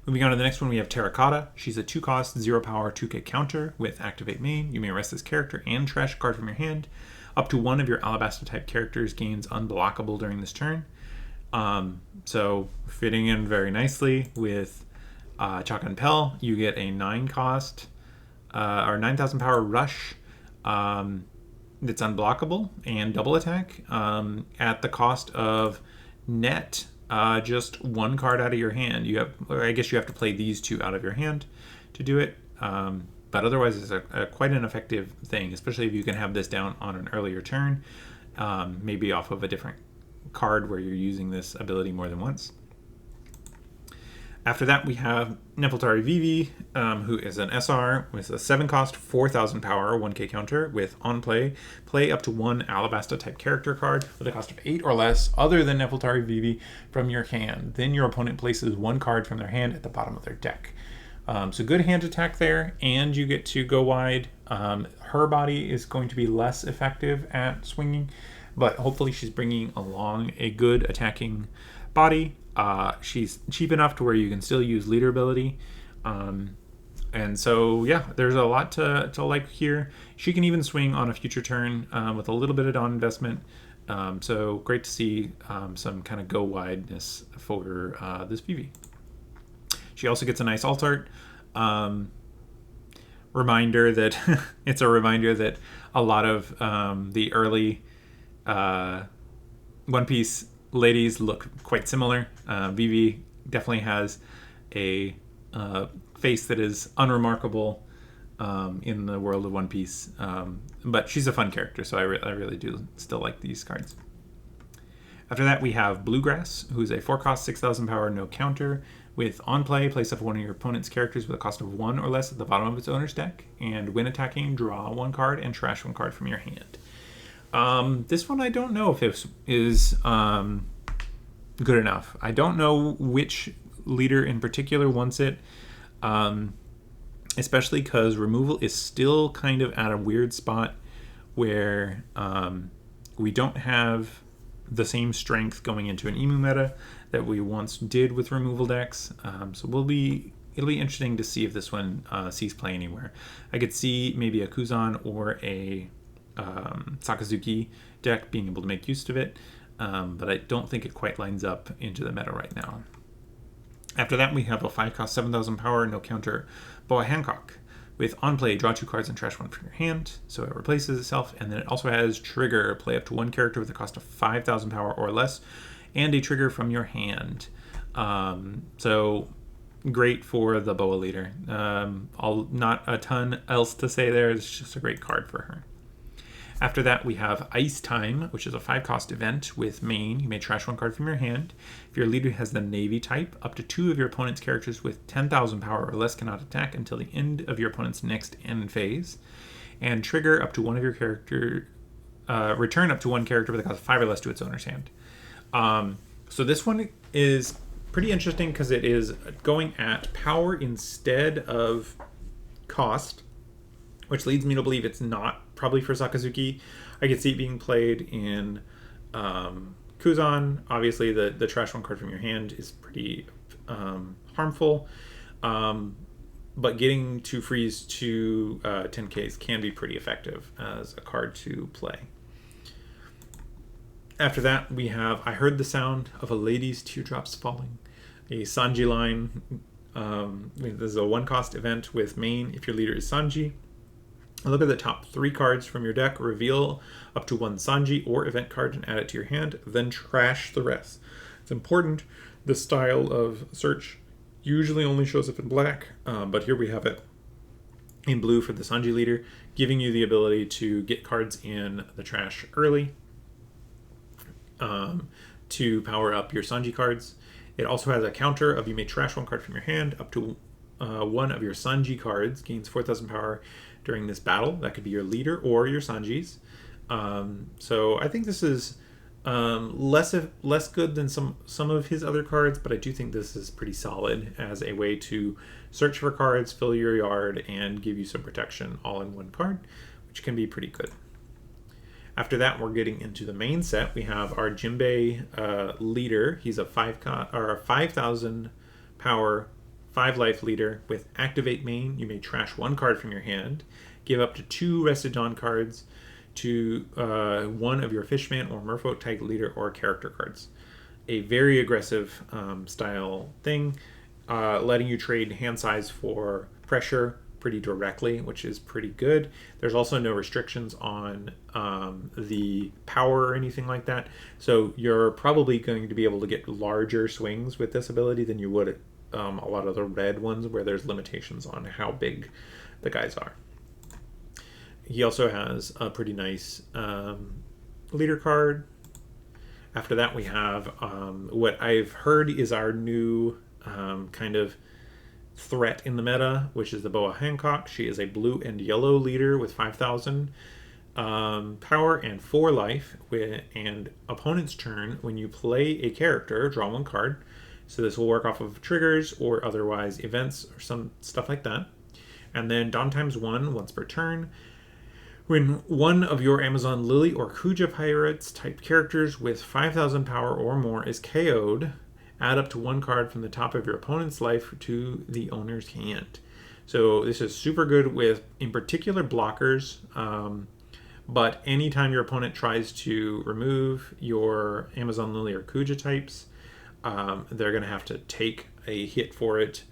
Moving on to the next one, we have Terracotta. She's a 2-cost, 0-power, 2k counter with Activate Main. You may arrest this character and trash a card from your hand. Up to 1 of your Alabasta-type characters gains unblockable during this turn. So fitting in very nicely with Chaka and Pel, you get a 9-cost or 9,000 power rush that's unblockable and double attack at the cost of net just 1 card out of your hand. You have, or I guess you have to play these 2 out of your hand to do it. But otherwise, it's quite an effective thing, especially if you can have this down on an earlier turn, maybe off of a different card where you're using this ability more than once. After that, we have Nefeltari Vivi, who is an SR with a 7-cost, 4,000 power, 1k counter with on play. Play up to 1 Alabasta-type character card with a cost of 8 or less other than Nefeltari Vivi from your hand. Then your opponent places 1 card from their hand at the bottom of their deck. So good hand attack there, and you get to go wide. Her body is going to be less effective at swinging, but hopefully she's bringing along a good attacking body. She's cheap enough to where you can still use leader ability. And so, yeah, there's a lot to like here. She can even swing on a future turn with a little bit of Dawn investment. So great to see some kind of go wideness for this VV. She also gets a nice alt art. Reminder that it's a reminder that a lot of the early One Piece ladies look quite similar. Vivi definitely has a face that is unremarkable in the world of One Piece, but she's a fun character, so I really do still like these cards. After that, we have Bluegrass, who's a 4-cost, 6,000 power, no counter. With on play, place up one of your opponent's characters with a cost of 1 or less at the bottom of its owner's deck. And when attacking, draw 1 card and trash 1 card from your hand. This one I don't know if it is good enough. I don't know which leader in particular wants it, especially because removal is still kind of at a weird spot where we don't have the same strength going into an Imu meta that we once did with removal decks. So it'll be interesting to see if this one sees play anywhere. I could see maybe a Kuzan or a Sakazuki deck being able to make use of it, but I don't think it quite lines up into the meta right now. After that, we have a 5-cost, 7,000 power, no counter Boa Hancock. With on play, draw 2 cards and trash 1 from your hand, so it replaces itself. And then it also has trigger, play up to 1 character with a cost of 5,000 power or less, and a trigger from your hand. So great for the Boa leader. Not a ton else to say there. It's just a great card for her. After that, we have Ice Time, which is a 5-cost event with main. You may trash 1 card from your hand. If your leader has the Navy type, up to 2 of your opponent's characters with 10,000 power or less cannot attack until the end of your opponent's next end phase. And trigger up to one of your character, return up to 1 character with a cost of 5 or less to its owner's hand. So this one is pretty interesting because it is going at power instead of cost, which leads me to believe it's not probably for Sakazuki. I could see it being played in Kuzan. Obviously, the trash 1 card from your hand is pretty harmful, but getting to freeze 2 10Ks can be pretty effective as a card to play. After that, we have I Heard the Sound of a Lady's Teardrops Falling, a Sanji line. This is a 1-cost event with main. If your leader is Sanji, look at the top 3 cards from your deck, reveal up to 1 Sanji or event card and add it to your hand, then trash the rest. It's important. This style of search usually only shows up in black, but here we have it in blue for the Sanji leader, giving you the ability to get cards in the trash early to power up your Sanji cards. It also has a counter of you may trash 1 card from your hand. Up to 1 of your Sanji cards gains 4,000 power during this battle. That could be your leader or your Sanjis. So I think this is less good than some of his other cards, but I do think this is pretty solid as a way to search for cards, fill your yard, and give you some protection all in 1 card, which can be pretty good. After that, we're getting into the main set. We have our Jinbei leader. He's a 5,000 power, 5 life leader with activate main. You may trash 1 card from your hand, give up to 2 Rested Dawn cards to 1 of your Fishman or Merfolk type leader or character cards. A very aggressive style thing, letting you trade hand size for pressure pretty directly, which is pretty good. There's also no restrictions on the power or anything like that, so you're probably going to be able to get larger swings with this ability than you would a lot of the red ones where there's limitations on how big the guys are. He also has a pretty nice leader card. After that, we have what I've heard is our new kind of threat in the meta, which is the Boa Hancock. She is a blue and yellow leader with 5,000 power and 4 life. And opponent's turn, when you play a character, draw 1 card. So this will work off of triggers or otherwise events or some stuff like that. And then Dawn times 1 once per turn. When 1 of your Amazon Lily or Kuja Pirates type characters with 5,000 power or more is KO'd, add up to 1 card from the top of your opponent's life to the owner's hand. So this is super good with, in particular, blockers. But anytime your opponent tries to remove your Amazon Lily or Kuja types, they're going to have to take a hit for it,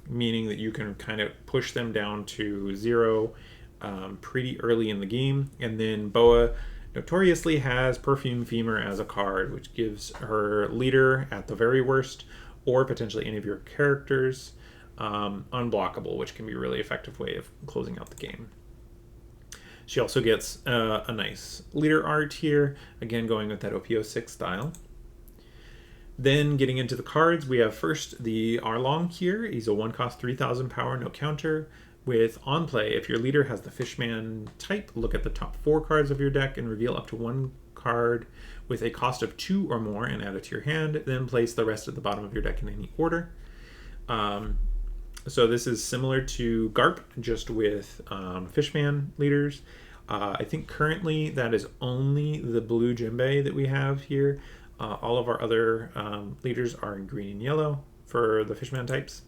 meaning that you can kind of push them down to 0 pretty early in the game. And then Boa notoriously has Perfume Femur as a card, which gives her leader, at the very worst, or potentially any of your characters, unblockable, which can be a really effective way of closing out the game. She also gets a nice leader art here, again going with that OP06 style. Then getting into the cards, we have first the Arlong here. He's a 1-cost 3,000 power, no counter. With on play, if your leader has the Fishman type, look at the top 4 cards of your deck and reveal up to 1 card with a cost of 2 or more and add it to your hand. Then place the rest at the bottom of your deck in any order. So this is similar to Garp, just with Fishman leaders. I think currently that is only the blue Jinbei that we have here. All of our other leaders are in green and yellow for the Fishman types.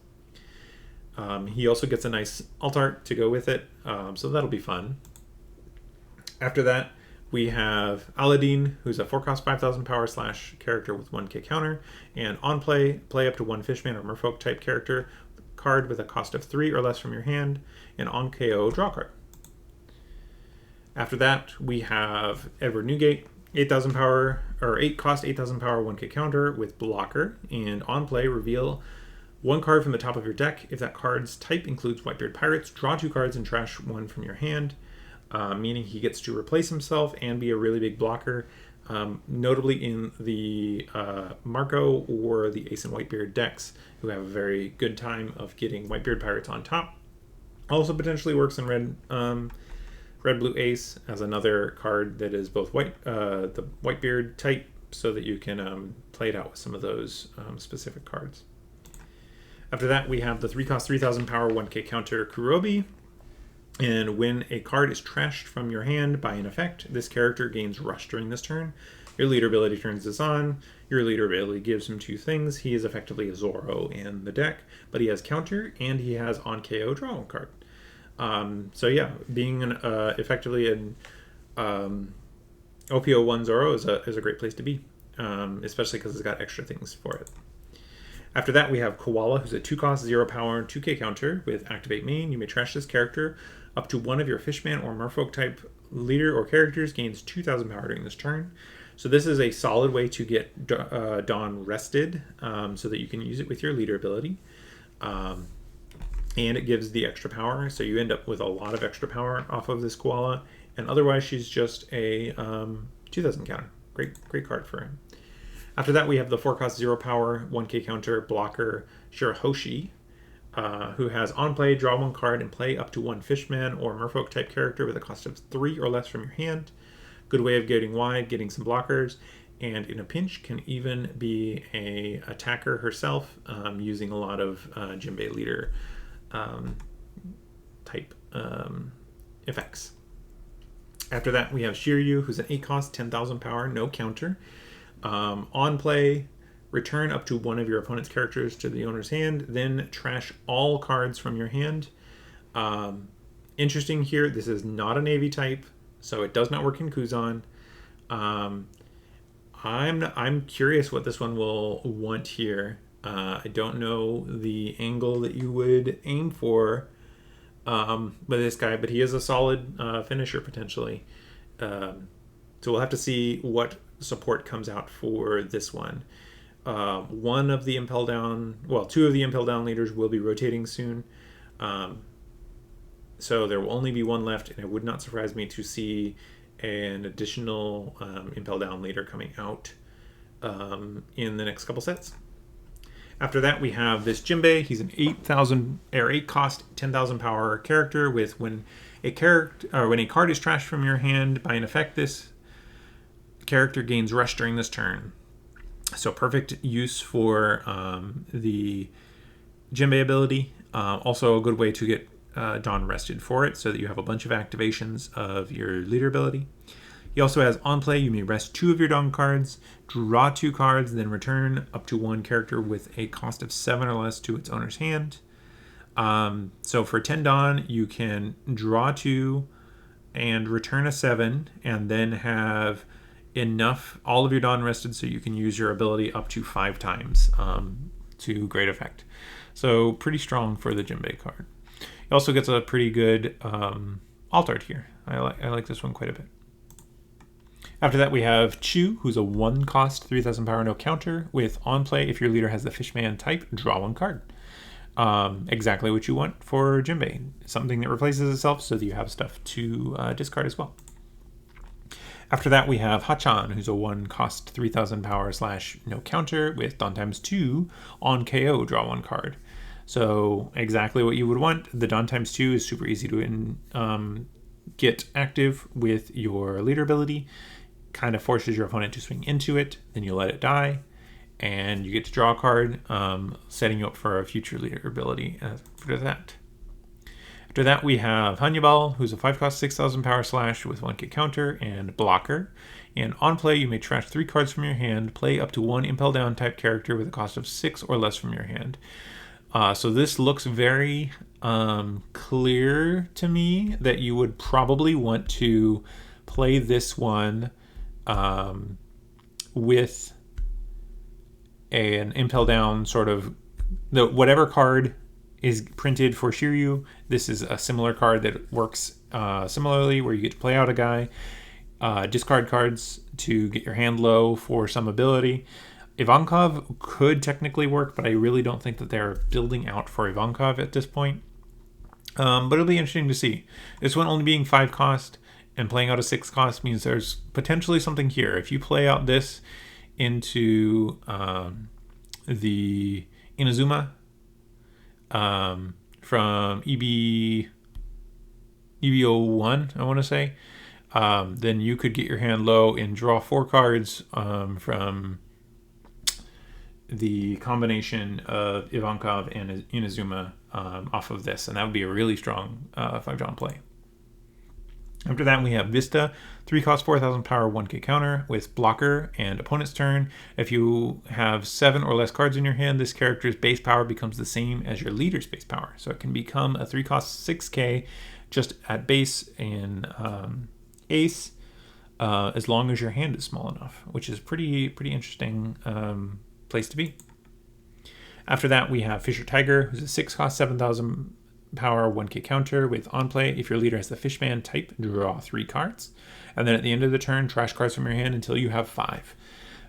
He also gets a nice alt art to go with it, so that'll be fun. After that, we have Aladdin, who's a 4-cost 5,000 power / character with 1k counter, and on play up to 1 Fishman or Merfolk type character card with a cost of 3 or less from your hand, and on KO, draw a card. After that, we have Edward Newgate. 8,000 power, or 8 cost, 8,000 power, 1k counter with blocker. And on play, reveal one card from the top of your deck. If that card's type includes Whitebeard Pirates, draw 2 cards and trash 1 from your hand, meaning he gets to replace himself and be a really big blocker, notably in the Marco or the Ace and Whitebeard decks, who have a very good time of getting Whitebeard Pirates on top. Also potentially works in red blue Ace as another card that is both the Whitebeard type, so that you can play it out with some of those specific cards. After that, we have the 3 cost 3,000 power 1k counter Kurobi. And when a card is trashed from your hand by an effect, this character gains Rush during this turn. Your leader ability turns this on. Your leader ability gives him 2 things. He is effectively a Zoro in the deck, but he has counter and he has on KO draw 1 card. So yeah, being effectively an OP01 Zoro is a great place to be, especially because it's got extra things for it. After that, we have Koala, who's a 2 cost, 0 power, 2k counter with Activate Main. You may trash this character. Up to one of your Fishman or Merfolk type leader or characters gains 2,000 power during this turn. So this is a solid way to get Dawn rested, so that you can use it with your leader ability. And it gives the extra power, so you end up with a lot of extra power off of this Koala. And otherwise, she's just a 2,000 counter. Great card for him. After that, we have the 4 cost 0 power 1k counter blocker Shirahoshi, who has on play, draw 1 card and play up to 1 Fishman or Merfolk type character with a cost of 3 or less from your hand. Good way of getting wide, getting some blockers, and in a pinch can even be a attacker herself, using a lot of Jinbei leader type effects. After that, we have Shiryu, who's an 8 cost 10,000 power, no counter. On play, return up to 1 of your opponent's characters to the owner's hand, then trash all cards from your hand. Interesting here, this is not a Navy type, so it does not work in Kuzan. I'm curious what this one will want here. I don't know the angle that you would aim for with this guy, but he is a solid finisher potentially. So we'll have to see what support comes out for this one. One of the Impel Down, well, 2 of the Impel Down leaders will be rotating soon. So there will only be 1 left, and it would not surprise me to see an additional Impel Down leader coming out in the next couple sets. After that, we have this Jinbei. He's an 8 cost 10,000 power character with when a card is trashed from your hand by an effect, this character gains Rush during this turn. So perfect use for the Jinbei ability. Also a good way to get Dawn rested for it, so that you have a bunch of activations of your leader ability. He also has on play, you may rest 2 of your Dawn cards, draw 2 cards, then return up to 1 character with a cost of 7 or less to its owner's hand. So for 10 Dawn, you can draw 2 and return a 7, and then have enough, all of your Dawn rested, so you can use your ability up to 5 times to great effect. So pretty strong for the Jinbei card. He also gets a pretty good alt art here. I like this one quite a bit. After that, we have Chu, who's a 1 cost 3,000 power, no counter, with on play, if your leader has the Fishman type, draw 1 card. Exactly what you want for Jinbei. Something that replaces itself so that you have stuff to discard as well. After that, we have Hachan, who's a 1 cost 3,000 power / no counter with Dawn ×2 on KO, draw 1 card. So exactly what you would want. The Dawn ×2 is super easy to get active with your leader ability. Kind of forces your opponent to swing into it, then you let it die, and you get to draw a card, setting you up for a future leader ability after that. After that, we have Hannibal, who's a 5 cost 6,000 power / with 1k counter and blocker. And on play, you may trash 3 cards from your hand, play up to 1 Impel Down type character with a cost of 6 or less from your hand. So this looks very clear to me that you would probably want to play this one with an Impel Down sort of, whatever card is printed for Shiryu. This is a similar card that works similarly, where you get to play out a guy. discard cards to get your hand low for some ability. Ivankov could technically work, but I really don't think that they're building out for Ivankov at this point. But it'll be interesting to see. This one only being 5 cost and playing out a 6 cost means there's potentially something here. If you play out this into the Inazuma from EB01, I want to say, then you could get your hand low and draw 4 cards from the combination of Ivankov and Inazuma off of this, and that would be a really strong 5-drop play. After that, we have Vista, 3 cost, 4,000 power, 1k counter with blocker and opponent's turn. If you have 7 or less cards in your hand, this character's base power becomes the same as your leader's base power. So it can become a 3 cost 6k just at base in Ace, as long as your hand is small enough, which is pretty interesting place to be. After that, we have Fisher Tiger, who's a 6 cost, 7,000 power, 1k counter with on play. If your leader has the Fishman type, draw 3 cards. And then at the end of the turn, trash cards from your hand until you have 5.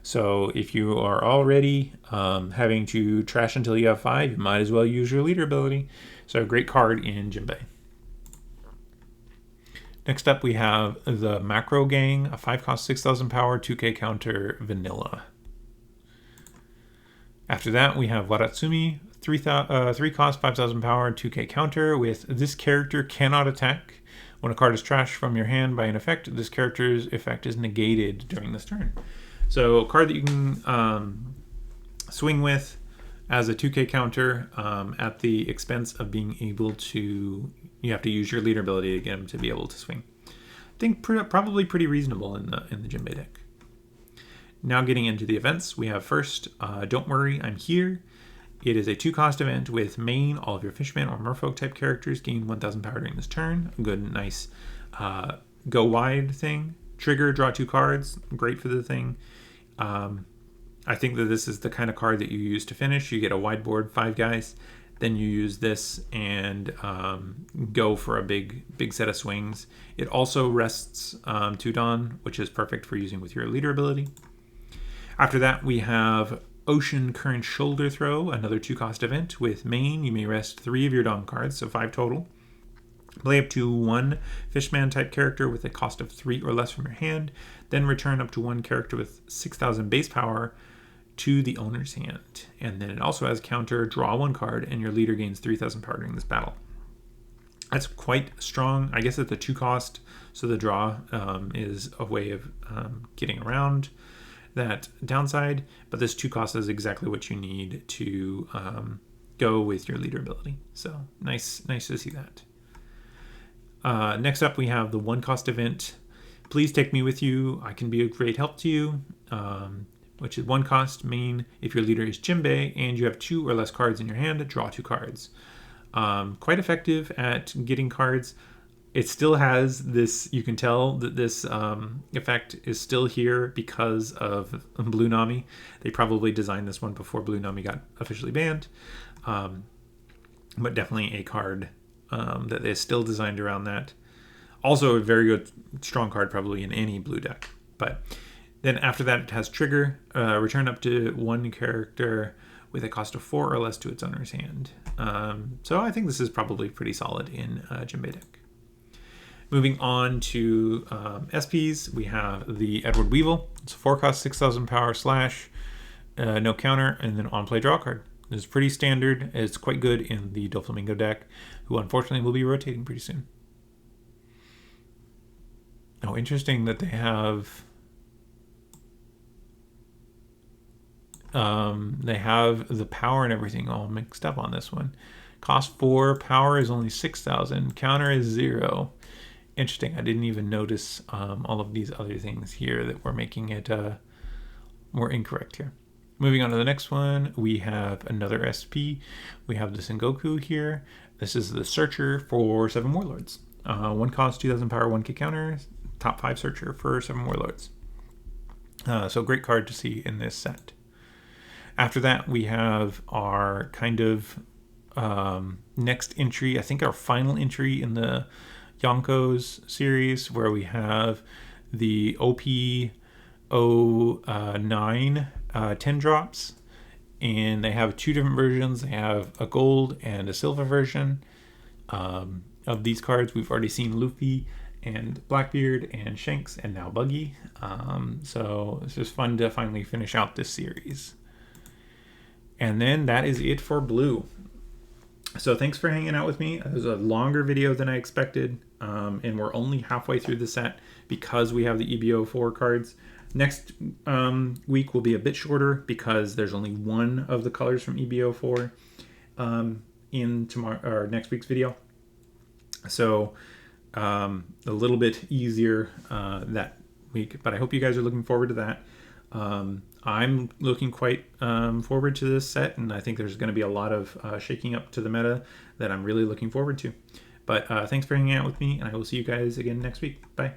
So if you are already having to trash until you have 5, you might as well use your leader ability. So a great card in Jinbei. Next up, we have the Macro Gang, a 5 cost, 6,000 power, 2k counter, vanilla. After that, we have Waratsumi, 3 cost, 5,000 power, 2k counter with this character cannot attack. When a card is trashed from your hand by an effect, this character's effect is negated during this turn. So a card that you can swing with as a 2k counter at the expense of being able to, you have to use your leader ability to get him to be able to swing. I think probably pretty reasonable in the Jinbei deck. Now getting into the events, we have first, Don't Worry, I'm Here. It is a 2 cost event with main. All of your Fishman or Merfolk type characters gain 1,000 power during this turn. A good, nice go wide thing. Trigger, draw 2 cards. Great for the thing. I think that this is the kind of card that you use to finish. You get a wide board, 5 guys. Then you use this and go for a big set of swings. It also rests to Dawn, which is perfect for using with your leader ability. After that, we have Ocean Current Shoulder Throw, another 2 cost event with main. You may rest 3 of your Dawn cards, so 5 total. Play up to 1 Fishman type character with a cost of 3 or less from your hand. Then return up to 1 character with 6,000 base power to the owner's hand. And then it also has counter, draw 1 card, and your leader gains 3,000 power during this battle. That's quite strong. I guess it's a 2 cost, so the draw is a way of getting around that downside, but this 2 cost is exactly what you need to go with your leader ability. So nice to see that. Next up, we have the 1 cost event. Please take me with you. I can be a great help to you, which is 1 cost main. If your leader is Jinbei and you have 2 or less cards in your hand, draw 2 cards. Quite effective at getting cards. It still has this, you can tell that this effect is still here because of Blue Nami. They probably designed this one before Blue Nami got officially banned. But definitely a card that is still designed around that. Also a very good, strong card probably in any blue deck. But then after that, it has Trigger. Return up to 1 character with a cost of 4 or less to its owner's hand. So I think this is probably pretty solid in Jinbei deck. Moving on to SPs, we have the Edward Weevil. It's a 4 cost, 6,000 power slash, no counter, and then on play draw card. It's pretty standard. It's quite good in the Doflamingo deck, who unfortunately will be rotating pretty soon. Oh, interesting that they have the power and everything all mixed up on this one. Cost 4, power is only 6,000, counter is 0. Interesting. I didn't even notice all of these other things here that were making it more incorrect here. Moving on to the next one, we have another SP. We have the Sengoku here. This is the Searcher for 7 Warlords. 1 cost, 2,000 power, 1k counter. Top 5 Searcher for 7 Warlords. So great card to see in this set. After that, we have our kind of next entry. I think our final entry in the Yonkos series, where we have the OP09 10 drops, and they have 2 different versions. They have a gold and a silver version of these cards. We've already seen Luffy and Blackbeard and Shanks and now Buggy. So it's just fun to finally finish out this series. And then that is it for blue. So thanks for hanging out with me. It was a longer video than I expected, and we're only halfway through the set because we have the EB04 cards. Next week will be a bit shorter because there's only one of the colors from EB04 in tomorrow or next week's video. So a little bit easier that week, but I hope you guys are looking forward to that. I'm looking quite forward to this set, and I think there's going to be a lot of shaking up to the meta that I'm really looking forward to. But thanks for hanging out with me, and I will see you guys again next week. Bye.